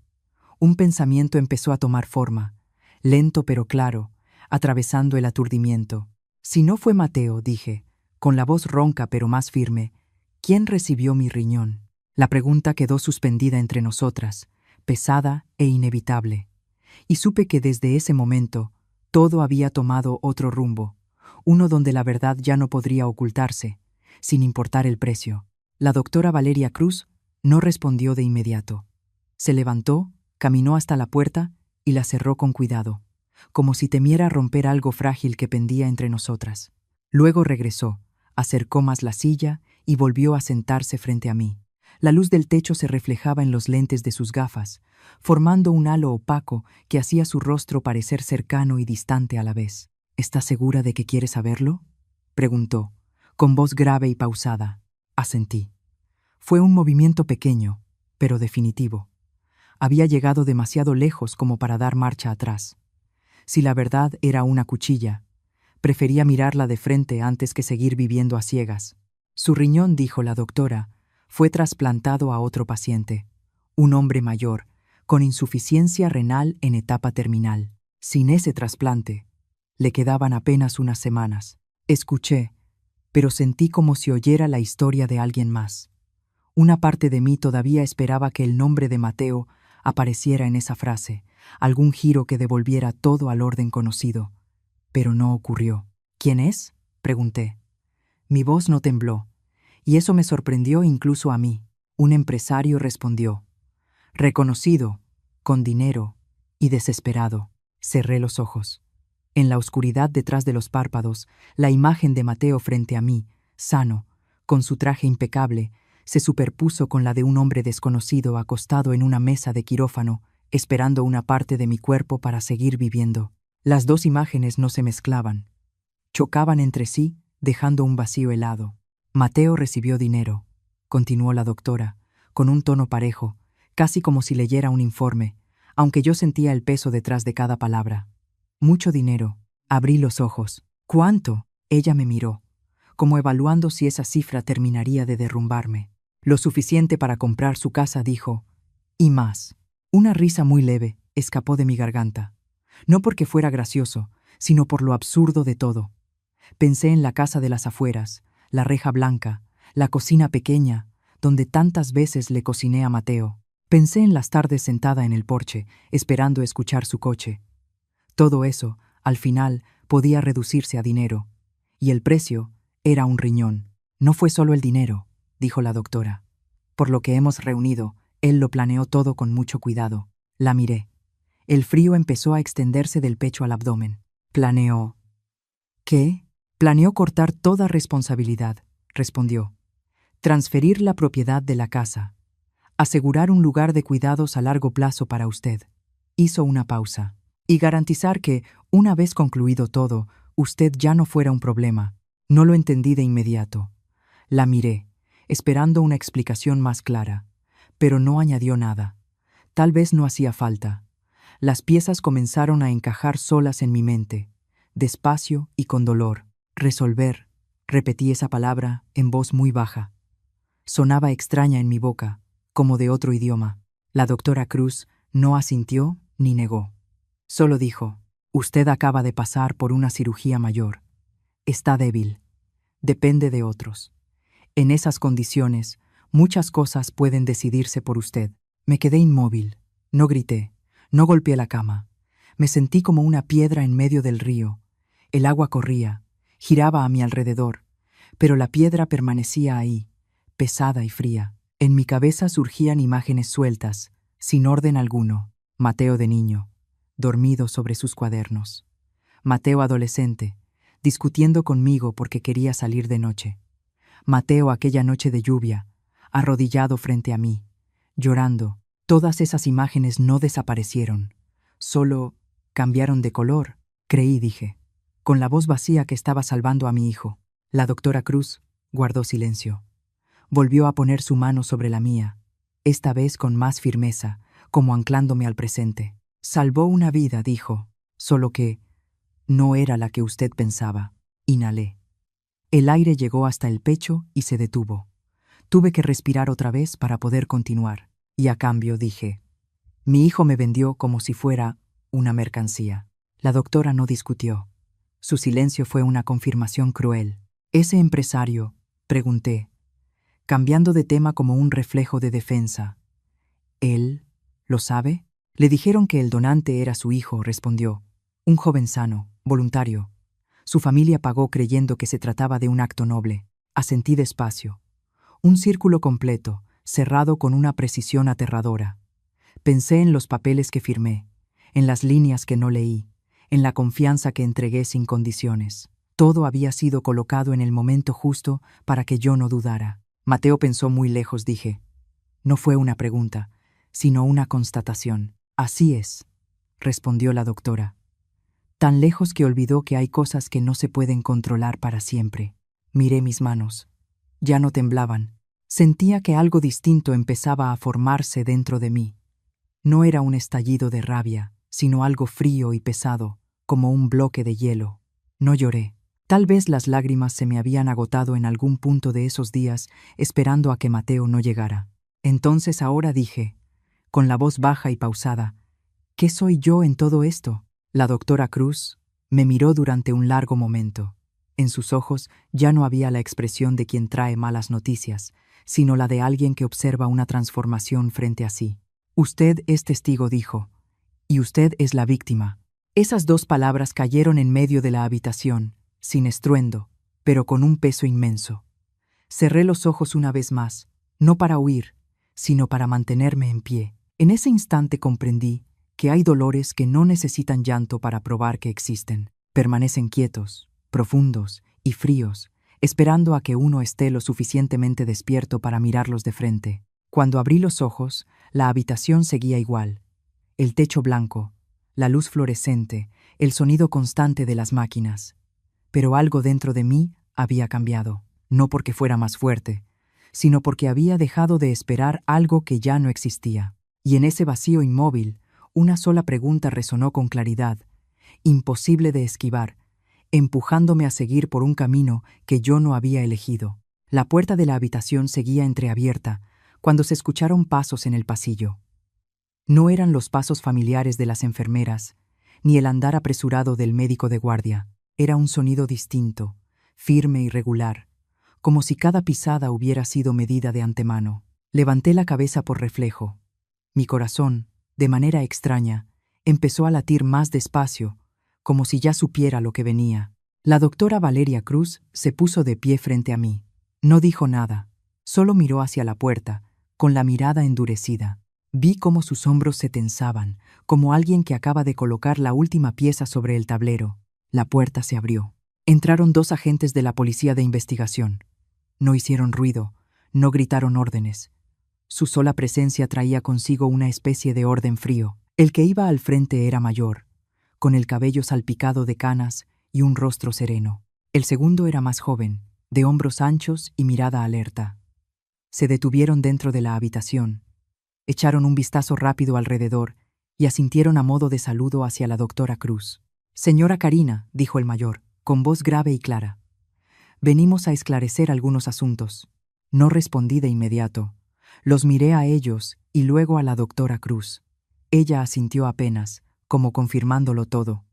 Un pensamiento empezó a tomar forma, lento pero claro, atravesando el aturdimiento. Si no fue Mateo, dije, con la voz ronca pero más firme, ¿quién recibió mi riñón? La pregunta quedó suspendida entre nosotras, pesada e inevitable. Y supe que desde ese momento todo había tomado otro rumbo, uno donde la verdad ya no podría ocultarse, sin importar el precio. La doctora Valeria Cruz no respondió de inmediato. Se levantó, caminó hasta la puerta y la cerró con cuidado, como si temiera romper algo frágil que pendía entre nosotras. Luego regresó, acercó más la silla y volvió a sentarse frente a mí. La luz del techo se reflejaba en los lentes de sus gafas, formando un halo opaco que hacía su rostro parecer cercano y distante a la vez. ¿Estás segura de que quieres saberlo?, preguntó, con voz grave y pausada. Asentí. Fue un movimiento pequeño, pero definitivo. Había llegado demasiado lejos como para dar marcha atrás. Si la verdad era una cuchilla, prefería mirarla de frente antes que seguir viviendo a ciegas. Su riñón, dijo la doctora, fue trasplantado a otro paciente, un hombre mayor, con insuficiencia renal en etapa terminal. Sin ese trasplante, le quedaban apenas unas semanas. Escuché, pero sentí como si oyera la historia de alguien más. Una parte de mí todavía esperaba que el nombre de Mateo apareciera en esa frase, algún giro que devolviera todo al orden conocido. Pero no ocurrió. ¿Quién es?, pregunté. Mi voz no tembló, y eso me sorprendió incluso a mí. Un empresario, respondió. Reconocido, con dinero y desesperado. Cerré los ojos. En la oscuridad detrás de los párpados, la imagen de Mateo frente a mí, sano, con su traje impecable, se superpuso con la de un hombre desconocido acostado en una mesa de quirófano, esperando una parte de mi cuerpo para seguir viviendo. Las dos imágenes no se mezclaban. Chocaban entre sí, dejando un vacío helado. Mateo recibió dinero, continuó la doctora, con un tono parejo, casi como si leyera un informe, aunque yo sentía el peso detrás de cada palabra. Mucho dinero. Abrí los ojos. ¿Cuánto? Ella me miró, como evaluando si esa cifra terminaría de derrumbarme. Lo suficiente para comprar su casa, dijo. Y más. Una risa muy leve escapó de mi garganta. No porque fuera gracioso, sino por lo absurdo de todo. Pensé en la casa de las afueras, la reja blanca, la cocina pequeña, donde tantas veces le cociné a Mateo. Pensé en las tardes sentada en el porche, esperando escuchar su coche. Todo eso, al final, podía reducirse a dinero. Y el precio era un riñón. No fue solo el dinero, dijo la doctora. Por lo que hemos reunido, él lo planeó todo con mucho cuidado. La miré. El frío empezó a extenderse del pecho al abdomen. ¿Planeó? ¿Qué? Planeó cortar toda responsabilidad, respondió. Transferir la propiedad de la casa. Asegurar un lugar de cuidados a largo plazo para usted. Hizo una pausa. Y garantizar que, una vez concluido todo, usted ya no fuera un problema. No lo entendí de inmediato. La miré, esperando una explicación más clara, pero no añadió nada. Tal vez no hacía falta. Las piezas comenzaron a encajar solas en mi mente, despacio y con dolor. Resolver, repetí esa palabra en voz muy baja. Sonaba extraña en mi boca, como de otro idioma. La doctora Cruz no asintió ni negó. Solo dijo, usted acaba de pasar por una cirugía mayor. Está débil. Depende de otros. En esas condiciones, muchas cosas pueden decidirse por usted. Me quedé inmóvil. No grité. No golpeé la cama. Me sentí como una piedra en medio del río. El agua corría, giraba a mi alrededor, pero la piedra permanecía ahí, pesada y fría. En mi cabeza surgían imágenes sueltas, sin orden alguno. Mateo de niño, dormido sobre sus cuadernos. Mateo adolescente, discutiendo conmigo porque quería salir de noche. Mateo aquella noche de lluvia, arrodillado frente a mí, llorando. Todas esas imágenes no desaparecieron, solo cambiaron de color, creí, dije, con la voz vacía que estaba salvando a mi hijo. La doctora Cruz guardó silencio. Volvió a poner su mano sobre la mía, esta vez con más firmeza, como anclándome al presente. Salvó una vida, dijo, solo que no era la que usted pensaba. Inhalé. El aire llegó hasta el pecho y se detuvo. Tuve que respirar otra vez para poder continuar. Y a cambio dije, mi hijo me vendió como si fuera una mercancía. La doctora no discutió. Su silencio fue una confirmación cruel. ¿Ese empresario? Pregunté, cambiando de tema como un reflejo de defensa. ¿Él lo sabe? Le dijeron que el donante era su hijo, respondió. Un joven sano, voluntario. Su familia pagó creyendo que se trataba de un acto noble. Asentí despacio. Un círculo completo, cerrado con una precisión aterradora. Pensé en los papeles que firmé, en las líneas que no leí, en la confianza que entregué sin condiciones. Todo había sido colocado en el momento justo para que yo no dudara. Mateo pensó muy lejos, dije. No fue una pregunta, sino una constatación. Así es, respondió la doctora. Tan lejos que olvidó que hay cosas que no se pueden controlar para siempre. Miré mis manos. Ya no temblaban. Sentía que algo distinto empezaba a formarse dentro de mí. No era un estallido de rabia, sino algo frío y pesado, como un bloque de hielo. No lloré. Tal vez las lágrimas se me habían agotado en algún punto de esos días, esperando a que Mateo no llegara. Entonces ahora dije, con la voz baja y pausada, ¿qué soy yo en todo esto? La doctora Cruz me miró durante un largo momento. En sus ojos ya no había la expresión de quien trae malas noticias, sino la de alguien que observa una transformación frente a sí. Usted es testigo, dijo, y usted es la víctima. Esas dos palabras cayeron en medio de la habitación, sin estruendo, pero con un peso inmenso. Cerré los ojos una vez más, no para huir, sino para mantenerme en pie. En ese instante comprendí que hay dolores que no necesitan llanto para probar que existen. Permanecen quietos, profundos y fríos, esperando a que uno esté lo suficientemente despierto para mirarlos de frente. Cuando abrí los ojos, la habitación seguía igual. El techo blanco, la luz fluorescente, el sonido constante de las máquinas. Pero algo dentro de mí había cambiado, no porque fuera más fuerte, sino porque había dejado de esperar algo que ya no existía. Y en ese vacío inmóvil, una sola pregunta resonó con claridad, imposible de esquivar, empujándome a seguir por un camino que yo no había elegido. La puerta de la habitación seguía entreabierta cuando se escucharon pasos en el pasillo. No eran los pasos familiares de las enfermeras, ni el andar apresurado del médico de guardia. Era un sonido distinto, firme y regular, como si cada pisada hubiera sido medida de antemano. Levanté la cabeza por reflejo. Mi corazón, de manera extraña, empezó a latir más despacio, como si ya supiera lo que venía. La doctora Valeria Cruz se puso de pie frente a mí. No dijo nada, solo miró hacia la puerta, con la mirada endurecida. Vi cómo sus hombros se tensaban, como alguien que acaba de colocar la última pieza sobre el tablero. La puerta se abrió. Entraron 2 agentes de la policía de investigación. No hicieron ruido, no gritaron órdenes. Su sola presencia traía consigo una especie de orden frío. El que iba al frente era mayor, con el cabello salpicado de canas y un rostro sereno. El segundo era más joven, de hombros anchos y mirada alerta. Se detuvieron dentro de la habitación, echaron un vistazo rápido alrededor y asintieron a modo de saludo hacia la doctora Cruz. «Señora Karina», dijo el mayor, con voz grave y clara, «venimos a esclarecer algunos asuntos». No respondí de inmediato. Los miré a ellos y luego a la doctora Cruz. Ella asintió apenas, como confirmándolo todo.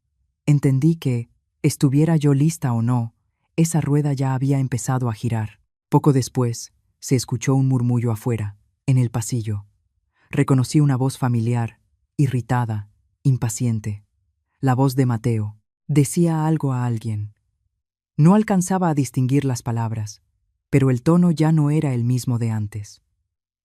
Entendí que, estuviera yo lista o no, esa rueda ya había empezado a girar. Poco después, se escuchó un murmullo afuera, en el pasillo. Reconocí una voz familiar, irritada, impaciente. La voz de Mateo. Decía algo a alguien. No alcanzaba a distinguir las palabras, pero el tono ya no era el mismo de antes.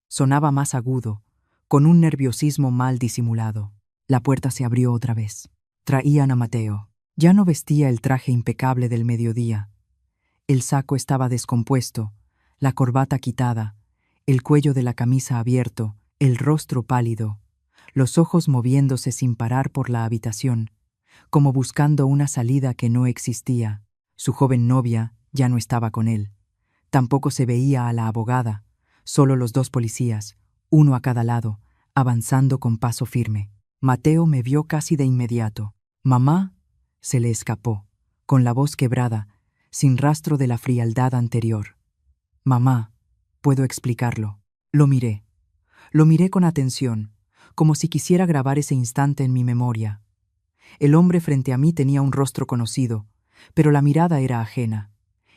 Sonaba más agudo, con un nerviosismo mal disimulado. La puerta se abrió otra vez. Traían a Mateo. Ya no vestía el traje impecable del mediodía. El saco estaba descompuesto, la corbata quitada, el cuello de la camisa abierto, el rostro pálido, los ojos moviéndose sin parar por la habitación, como buscando una salida que no existía. Su joven novia ya no estaba con él. Tampoco se veía a la abogada, solo los 2 policías, uno a cada lado, avanzando con paso firme. Mateo me vio casi de inmediato. «Mamá», se le escapó, con la voz quebrada, sin rastro de la frialdad anterior. «Mamá, puedo explicarlo». Lo miré. Lo miré con atención, como si quisiera grabar ese instante en mi memoria. El hombre frente a mí tenía un rostro conocido, pero la mirada era ajena.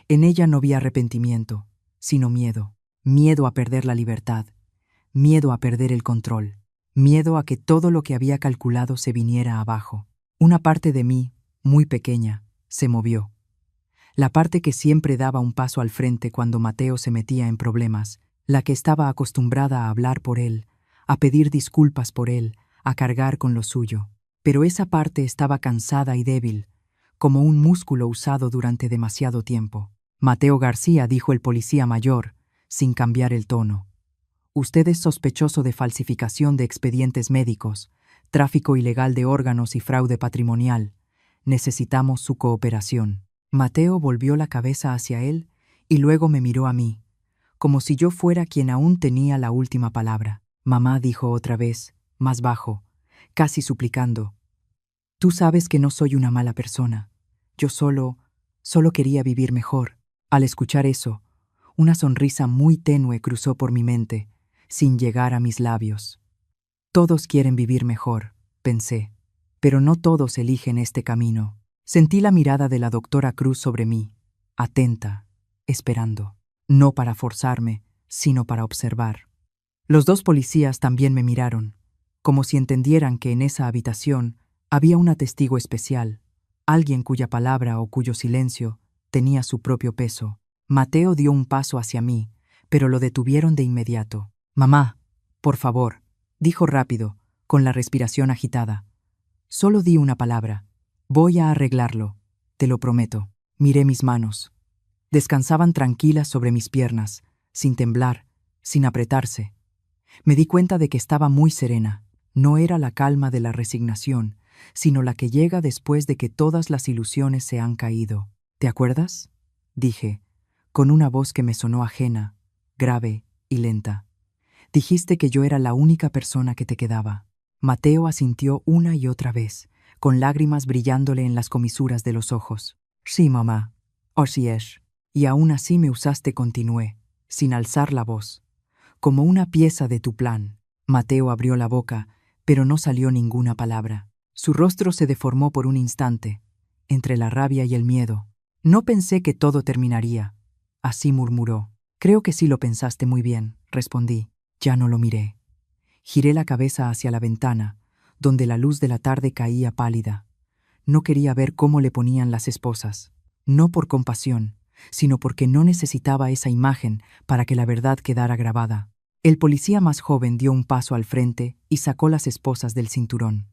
En ella no vi arrepentimiento, sino miedo. Miedo a perder la libertad, miedo a perder el control, miedo a que todo lo que había calculado se viniera abajo. Una parte de mí, muy pequeña, se movió. La parte que siempre daba un paso al frente cuando Mateo se metía en problemas, la que estaba acostumbrada a hablar por él, a pedir disculpas por él, a cargar con lo suyo. Pero esa parte estaba cansada y débil, como un músculo usado durante demasiado tiempo. «Mateo García», dijo el policía mayor, sin cambiar el tono. «Usted es sospechoso de falsificación de expedientes médicos, tráfico ilegal de órganos y fraude patrimonial. Necesitamos su cooperación». Mateo volvió la cabeza hacia él y luego me miró a mí, como si yo fuera quien aún tenía la última palabra. «Mamá», dijo otra vez, más bajo, casi suplicando, «tú sabes que no soy una mala persona. Yo solo quería vivir mejor». Al escuchar eso, una sonrisa muy tenue cruzó por mi mente, sin llegar a mis labios. Todos quieren vivir mejor, pensé, pero no todos eligen este camino. Sentí la mirada de la doctora Cruz sobre mí, atenta, esperando, no para forzarme, sino para observar. Los 2 policías también me miraron, como si entendieran que en esa habitación había una testigo especial, alguien cuya palabra o cuyo silencio tenía su propio peso. Mateo dio un paso hacia mí, pero lo detuvieron de inmediato. «Mamá, por favor», dijo rápido, con la respiración agitada. «Solo di una palabra. Voy a arreglarlo, te lo prometo». Miré mis manos. Descansaban tranquilas sobre mis piernas, sin temblar, sin apretarse. Me di cuenta de que estaba muy serena. No era la calma de la resignación, sino la que llega después de que todas las ilusiones se han caído. ¿Te acuerdas?, dije, con una voz que me sonó ajena, grave y lenta. Dijiste que yo era la única persona que te quedaba. Mateo asintió una y otra vez, con lágrimas brillándole en las comisuras de los ojos. Sí, mamá. Así es. Y aún así me usaste, continué, sin alzar la voz, como una pieza de tu plan. Mateo abrió la boca, pero no salió ninguna palabra. Su rostro se deformó por un instante, entre la rabia y el miedo. No pensé que todo terminaría. Así murmuró. Creo que sí lo pensaste muy bien, respondí. Ya no lo miré. Giré la cabeza hacia la ventana, donde la luz de la tarde caía pálida. No quería ver cómo le ponían las esposas. No por compasión, sino porque no necesitaba esa imagen para que la verdad quedara grabada. El policía más joven dio un paso al frente y sacó las esposas del cinturón.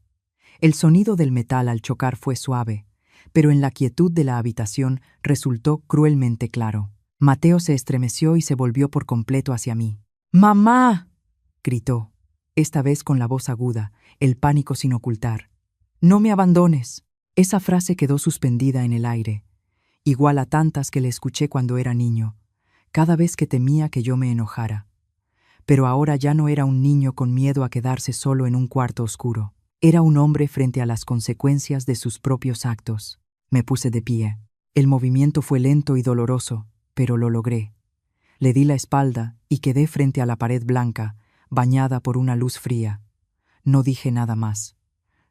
El sonido del metal al chocar fue suave, pero en la quietud de la habitación resultó cruelmente claro. Mateo se estremeció y se volvió por completo hacia mí. ¡Mamá!, gritó, esta vez con la voz aguda, el pánico sin ocultar. «No me abandones». Esa frase quedó suspendida en el aire, igual a tantas que le escuché cuando era niño, cada vez que temía que yo me enojara. Pero ahora ya no era un niño con miedo a quedarse solo en un cuarto oscuro. Era un hombre frente a las consecuencias de sus propios actos. Me puse de pie. El movimiento fue lento y doloroso, pero lo logré. Le di la espalda y quedé frente a la pared blanca, bañada por una luz fría. No dije nada más.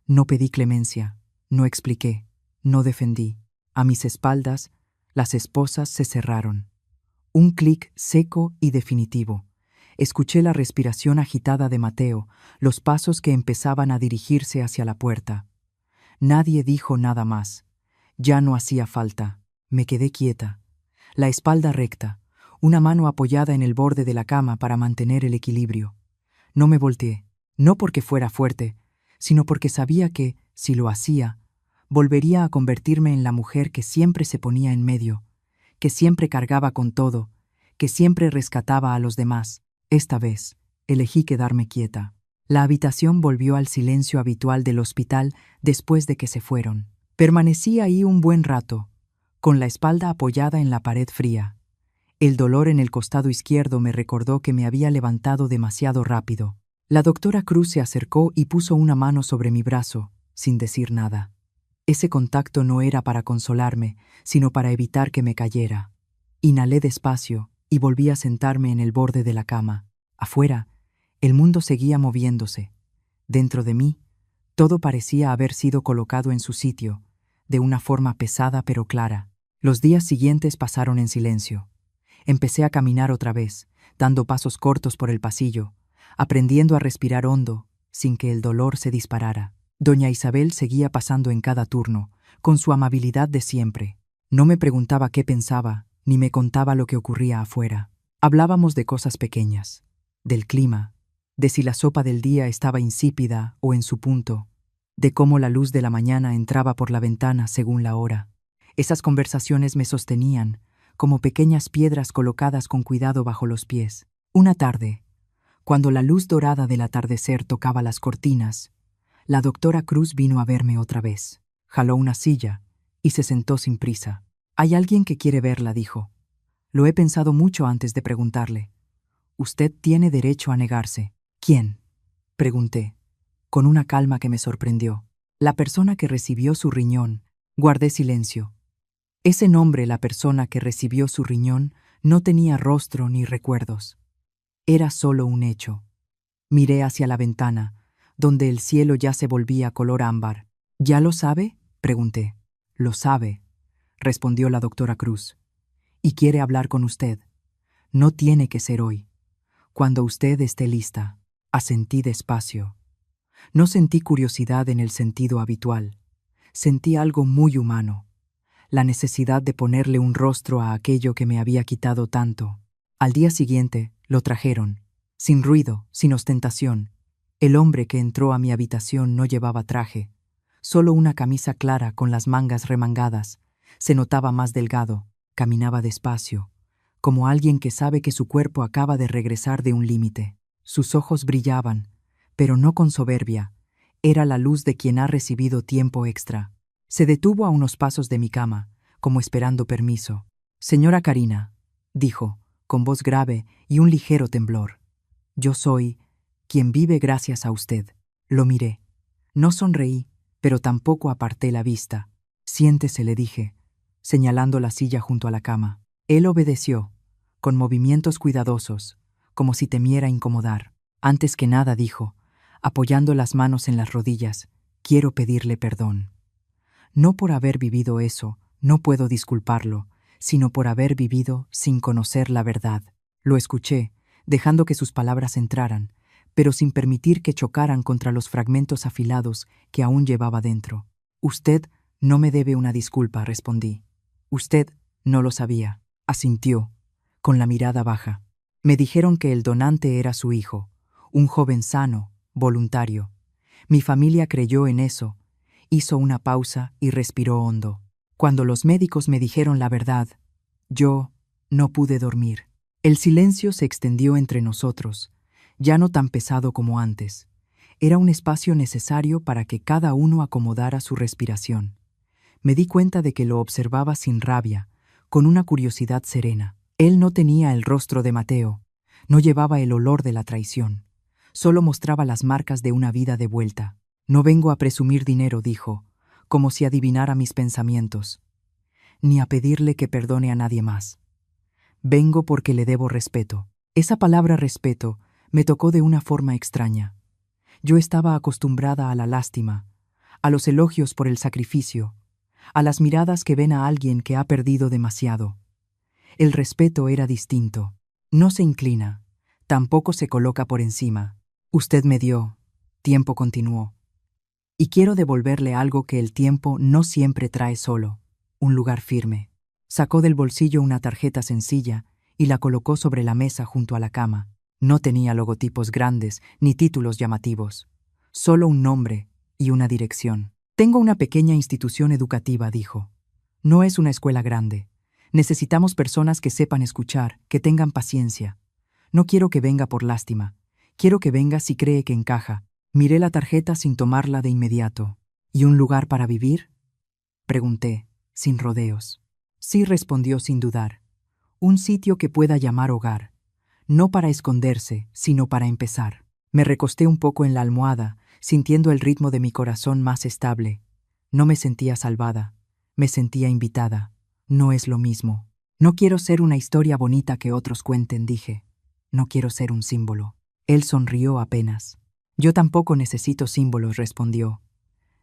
No pedí clemencia, no expliqué, no defendí. A mis espaldas, las esposas se cerraron. Un clic seco y definitivo. Escuché la respiración agitada de Mateo, los pasos que empezaban a dirigirse hacia la puerta. Nadie dijo nada más. Ya no hacía falta. Me quedé quieta, la espalda recta, una mano apoyada en el borde de la cama para mantener el equilibrio. No me volteé, no porque fuera fuerte, sino porque sabía que, si lo hacía, volvería a convertirme en la mujer que siempre se ponía en medio, que siempre cargaba con todo, que siempre rescataba a los demás. Esta vez, elegí quedarme quieta. La habitación volvió al silencio habitual del hospital después de que se fueron. Permanecí ahí un buen rato, con la espalda apoyada en la pared fría. El dolor en el costado izquierdo me recordó que me había levantado demasiado rápido. La doctora Cruz se acercó y puso una mano sobre mi brazo, sin decir nada. Ese contacto no era para consolarme, sino para evitar que me cayera. Inhalé despacio y volví a sentarme en el borde de la cama. Afuera, el mundo seguía moviéndose. Dentro de mí, todo parecía haber sido colocado en su sitio, de una forma pesada pero clara. Los días siguientes pasaron en silencio. Empecé a caminar otra vez, dando pasos cortos por el pasillo, aprendiendo a respirar hondo, sin que el dolor se disparara. Doña Isabel seguía pasando en cada turno, con su amabilidad de siempre. No me preguntaba qué pensaba, ni me contaba lo que ocurría afuera. Hablábamos de cosas pequeñas, del clima, de si la sopa del día estaba insípida o en su punto, de cómo la luz de la mañana entraba por la ventana según la hora. Esas conversaciones me sostenían, como pequeñas piedras colocadas con cuidado bajo los pies. Una tarde, cuando la luz dorada del atardecer tocaba las cortinas, la doctora Cruz vino a verme otra vez. Jaló una silla y se sentó sin prisa. «Hay alguien que quiere verla», dijo. «Lo he pensado mucho antes de preguntarle. Usted tiene derecho a negarse». «¿Quién?», pregunté, con una calma que me sorprendió. «La persona que recibió su riñón». Guardé silencio. Ese nombre, la persona que recibió su riñón, no tenía rostro ni recuerdos. Era solo un hecho. Miré hacia la ventana, donde el cielo ya se volvía color ámbar. «¿Ya lo sabe?», pregunté. «Lo sabe», respondió la doctora Cruz. «Y quiere hablar con usted. No tiene que ser hoy. Cuando usted esté lista». Asentí despacio. No sentí curiosidad en el sentido habitual. Sentí algo muy humano. La necesidad de ponerle un rostro a aquello que me había quitado tanto. Al día siguiente, lo trajeron. Sin ruido, sin ostentación. El hombre que entró a mi habitación no llevaba traje. Solo una camisa clara con las mangas remangadas. Se notaba más delgado. Caminaba despacio, como alguien que sabe que su cuerpo acaba de regresar de un límite. Sus ojos brillaban, pero no con soberbia. Era la luz de quien ha recibido tiempo extra. Se detuvo a unos pasos de mi cama, como esperando permiso. «Señora Karina», dijo, con voz grave y un ligero temblor. «Yo soy quien vive gracias a usted». Lo miré. No sonreí, pero tampoco aparté la vista. «Siéntese», le dije, señalando la silla junto a la cama. Él obedeció, con movimientos cuidadosos, como si temiera incomodar. Antes que nada, dijo, apoyando las manos en las rodillas, «quiero pedirle perdón. No por haber vivido eso, no puedo disculparlo, sino por haber vivido sin conocer la verdad». Lo escuché, dejando que sus palabras entraran, pero sin permitir que chocaran contra los fragmentos afilados que aún llevaba dentro. «Usted no me debe una disculpa», respondí. «Usted no lo sabía», asintió, con la mirada baja. «Me dijeron que el donante era su hijo, un joven sano, voluntario. Mi familia creyó en eso». Hizo una pausa y respiró hondo. «Cuando los médicos me dijeron la verdad, yo no pude dormir». El silencio se extendió entre nosotros, ya no tan pesado como antes. Era un espacio necesario para que cada uno acomodara su respiración. Me di cuenta de que lo observaba sin rabia, con una curiosidad serena. Él no tenía el rostro de Mateo, no llevaba el olor de la traición, solo mostraba las marcas de una vida de vuelta. «No vengo a presumir dinero», dijo, como si adivinara mis pensamientos, «ni a pedirle que perdone a nadie más. Vengo porque le debo respeto». Esa palabra respeto me tocó de una forma extraña. Yo estaba acostumbrada a la lástima, a los elogios por el sacrificio, a las miradas que ven a alguien que ha perdido demasiado. El respeto era distinto. No se inclina, tampoco se coloca por encima. «Usted me dio tiempo», continuó, «y quiero devolverle algo que el tiempo no siempre trae solo, un lugar firme». Sacó del bolsillo una tarjeta sencilla y la colocó sobre la mesa junto a la cama. No tenía logotipos grandes ni títulos llamativos, solo un nombre y una dirección. «Tengo una pequeña institución educativa», dijo. «No es una escuela grande. Necesitamos personas que sepan escuchar, que tengan paciencia. No quiero que venga por lástima. Quiero que venga si cree que encaja». Miré la tarjeta sin tomarla de inmediato. «¿Y un lugar para vivir?», pregunté, sin rodeos. «Sí», respondió sin dudar. «Un sitio que pueda llamar hogar. No para esconderse, sino para empezar». Me recosté un poco en la almohada, sintiendo el ritmo de mi corazón más estable. No me sentía salvada, me sentía invitada. No es lo mismo. «No quiero ser una historia bonita que otros cuenten», dije. «No quiero ser un símbolo». Él sonrió apenas. «Yo tampoco necesito símbolos», respondió.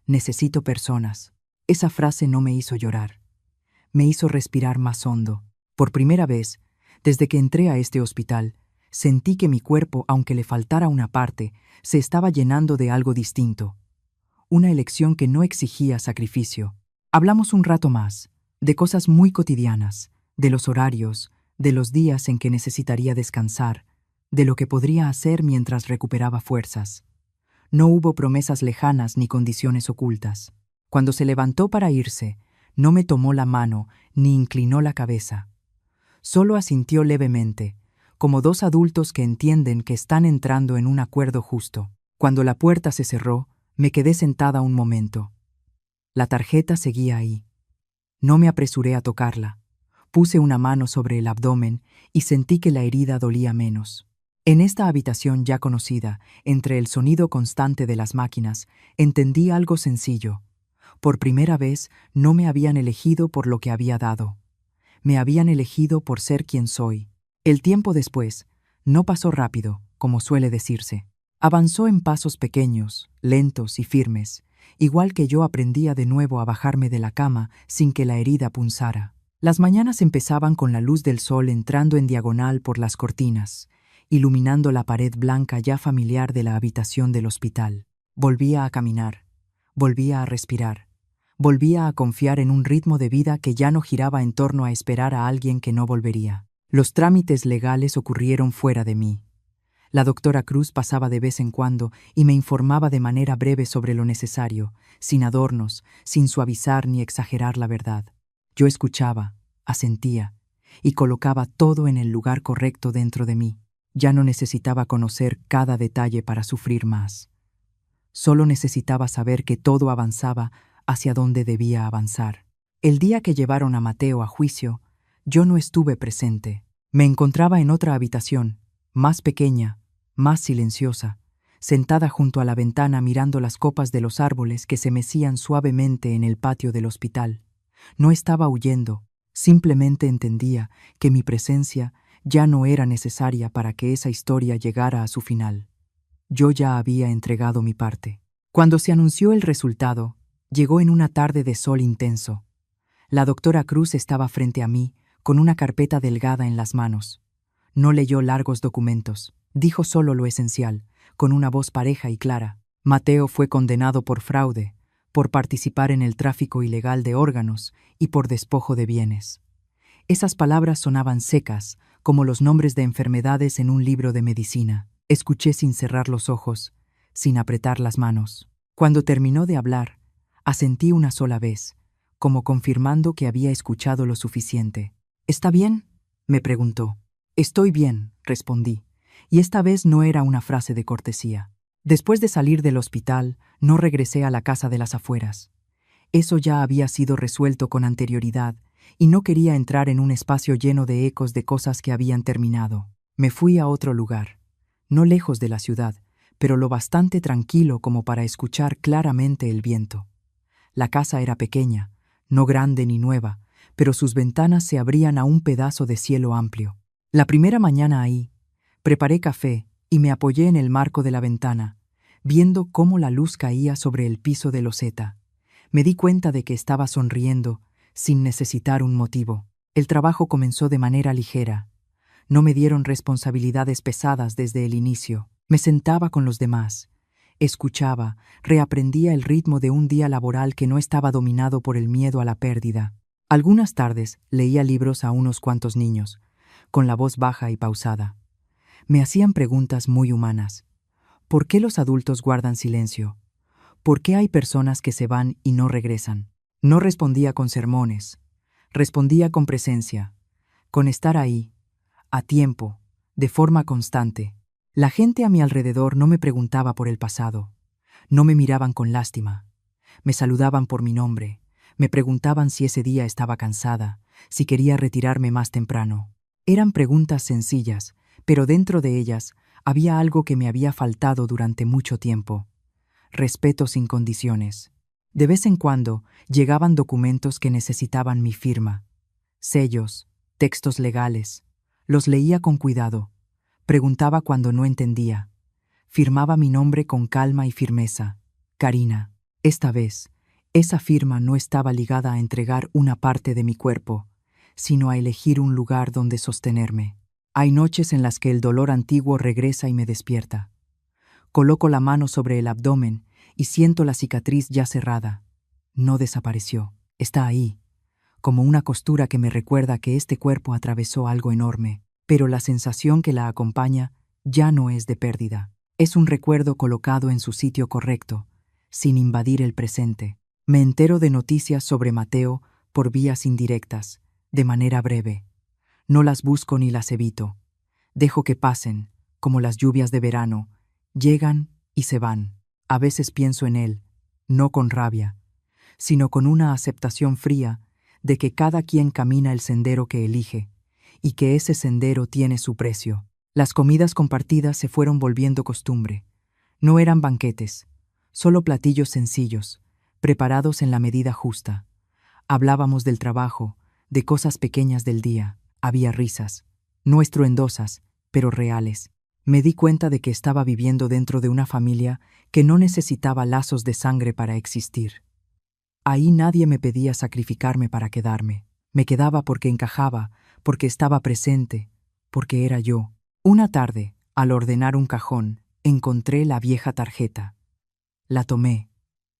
«Necesito personas». Esa frase no me hizo llorar. Me hizo respirar más hondo. Por primera vez, desde que entré a este hospital, sentí que mi cuerpo, aunque le faltara una parte, se estaba llenando de algo distinto. Una elección que no exigía sacrificio. Hablamos un rato más, de cosas muy cotidianas, de los horarios, de los días en que necesitaría descansar, de lo que podría hacer mientras recuperaba fuerzas. No hubo promesas lejanas ni condiciones ocultas. Cuando se levantó para irse, no me tomó la mano ni inclinó la cabeza. Solo asintió levemente, como dos adultos que entienden que están entrando en un acuerdo justo. Cuando la puerta se cerró, me quedé sentada un momento. La tarjeta seguía ahí. No me apresuré a tocarla. Puse una mano sobre el abdomen y sentí que la herida dolía menos. En esta habitación ya conocida, entre el sonido constante de las máquinas, entendí algo sencillo. Por primera vez no me habían elegido por lo que había dado. Me habían elegido por ser quien soy. El tiempo después no pasó rápido, como suele decirse. Avanzó en pasos pequeños, lentos y firmes, igual que yo aprendía de nuevo a bajarme de la cama sin que la herida punzara. Las mañanas empezaban con la luz del sol entrando en diagonal por las cortinas, iluminando la pared blanca ya familiar de la habitación del hospital. Volvía a caminar, volvía a respirar, volvía a confiar en un ritmo de vida que ya no giraba en torno a esperar a alguien que no volvería. Los trámites legales ocurrieron fuera de mí. La doctora Cruz pasaba de vez en cuando y me informaba de manera breve sobre lo necesario, sin adornos, sin suavizar ni exagerar la verdad. Yo escuchaba, asentía, y colocaba todo en el lugar correcto dentro de mí. Ya no necesitaba conocer cada detalle para sufrir más. Solo necesitaba saber que todo avanzaba hacia donde debía avanzar. El día que llevaron a Mateo a juicio, yo no estuve presente. Me encontraba en otra habitación, más pequeña, más silenciosa, sentada junto a la ventana mirando las copas de los árboles que se mecían suavemente en el patio del hospital. No estaba huyendo, simplemente entendía que mi presencia ya no era necesaria para que esa historia llegara a su final. Yo ya había entregado mi parte. Cuando se anunció el resultado, llegó en una tarde de sol intenso. La doctora Cruz estaba frente a mí, con una carpeta delgada en las manos. No leyó largos documentos, dijo solo lo esencial, con una voz pareja y clara. Mateo fue condenado por fraude, por participar en el tráfico ilegal de órganos y por despojo de bienes. Esas palabras sonaban secas, como los nombres de enfermedades en un libro de medicina. Escuché sin cerrar los ojos, sin apretar las manos. Cuando terminó de hablar, asentí una sola vez, como confirmando que había escuchado lo suficiente. ¿Está bien?, me preguntó. Estoy bien, respondí, y esta vez no era una frase de cortesía. Después de salir del hospital, no regresé a la casa de las afueras. Eso ya había sido resuelto con anterioridad, y no quería entrar en un espacio lleno de ecos de cosas que habían terminado. Me fui a otro lugar, no lejos de la ciudad, pero lo bastante tranquilo como para escuchar claramente el viento. La casa era pequeña, no grande ni nueva, pero sus ventanas se abrían a un pedazo de cielo amplio. La primera mañana ahí, preparé café y me apoyé en el marco de la ventana, viendo cómo la luz caía sobre el piso de loseta. Me di cuenta de que estaba sonriendo, sin necesitar un motivo. El trabajo comenzó de manera ligera. No me dieron responsabilidades pesadas desde el inicio. Me sentaba con los demás. Escuchaba, reaprendía el ritmo de un día laboral que no estaba dominado por el miedo a la pérdida. Algunas tardes leía libros a unos cuantos niños, con la voz baja y pausada. Me hacían preguntas muy humanas. ¿Por qué los adultos guardan silencio? ¿Por qué hay personas que se van y no regresan? No respondía con sermones. Respondía con presencia, con estar ahí, a tiempo, de forma constante. La gente a mi alrededor no me preguntaba por el pasado. No me miraban con lástima. Me saludaban por mi nombre. Me preguntaban si ese día estaba cansada, si quería retirarme más temprano. Eran preguntas sencillas, pero dentro de ellas había algo que me había faltado durante mucho tiempo. Respeto sin condiciones. De vez en cuando llegaban documentos que necesitaban mi firma. Sellos, textos legales. Los leía con cuidado. Preguntaba cuando no entendía. Firmaba mi nombre con calma y firmeza. Karina. Esta vez, esa firma no estaba ligada a entregar una parte de mi cuerpo, sino a elegir un lugar donde sostenerme. Hay noches en las que el dolor antiguo regresa y me despierta. Coloco la mano sobre el abdomen y siento la cicatriz ya cerrada. No desapareció. Está ahí, como una costura que me recuerda que este cuerpo atravesó algo enorme, pero la sensación que la acompaña ya no es de pérdida. Es un recuerdo colocado en su sitio correcto, sin invadir el presente. Me entero de noticias sobre Mateo por vías indirectas, de manera breve. No las busco ni las evito. Dejo que pasen, como las lluvias de verano, llegan y se van. A veces pienso en él, no con rabia, sino con una aceptación fría de que cada quien camina el sendero que elige, y que ese sendero tiene su precio. Las comidas compartidas se fueron volviendo costumbre. No eran banquetes, solo platillos sencillos, preparados en la medida justa. Hablábamos del trabajo, de cosas pequeñas del día. Había risas, no estruendosas, pero reales. Me di cuenta de que estaba viviendo dentro de una familia que no necesitaba lazos de sangre para existir. Ahí nadie me pedía sacrificarme para quedarme. Me quedaba porque encajaba, porque estaba presente, porque era yo. Una tarde, al ordenar un cajón, encontré la vieja tarjeta. La tomé.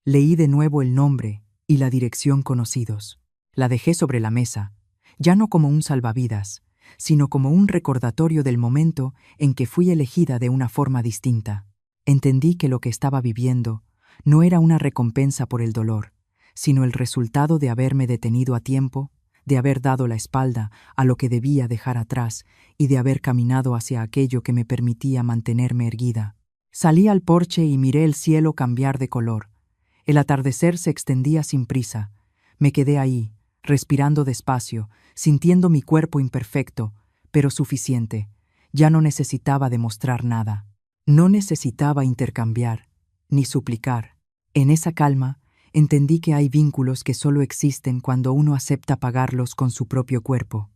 Leí de nuevo el nombre y la dirección conocidos. La dejé sobre la mesa, ya no como un salvavidas, sino como un recordatorio del momento en que fui elegida de una forma distinta. Entendí que lo que estaba viviendo no era una recompensa por el dolor, sino el resultado de haberme detenido a tiempo, de haber dado la espalda a lo que debía dejar atrás y de haber caminado hacia aquello que me permitía mantenerme erguida. Salí al porche y miré el cielo cambiar de color. El atardecer se extendía sin prisa. Me quedé ahí, respirando despacio, sintiendo mi cuerpo imperfecto, pero suficiente. Ya no necesitaba demostrar nada. No necesitaba intercambiar, ni suplicar. En esa calma, entendí que hay vínculos que solo existen cuando uno acepta pagarlos con su propio cuerpo.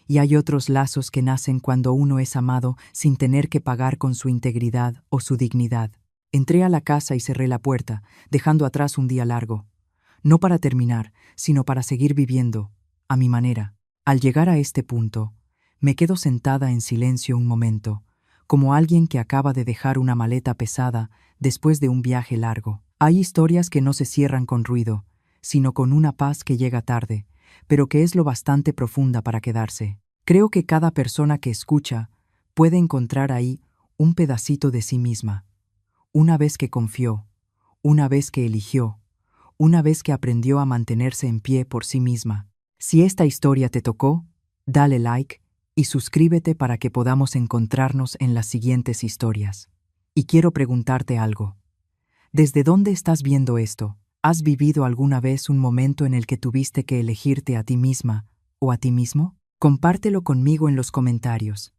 Y hay otros lazos que nacen cuando uno es amado sin tener que pagar con su integridad o su dignidad. Entré a la casa y cerré la puerta, dejando atrás un día largo. No para terminar, sino para seguir viviendo, a mi manera. Al llegar a este punto, me quedo sentada en silencio un momento, como alguien que acaba de dejar una maleta pesada después de un viaje largo. Hay historias que no se cierran con ruido, sino con una paz que llega tarde, pero que es lo bastante profunda para quedarse. Creo que cada persona que escucha puede encontrar ahí un pedacito de sí misma. Una vez que confió, una vez que eligió, una vez que aprendió a mantenerse en pie por sí misma. Si esta historia te tocó, dale like y suscríbete para que podamos encontrarnos en las siguientes historias. Y quiero preguntarte algo. ¿Desde dónde estás viendo esto? ¿Has vivido alguna vez un momento en el que tuviste que elegirte a ti misma o a ti mismo? Compártelo conmigo en los comentarios.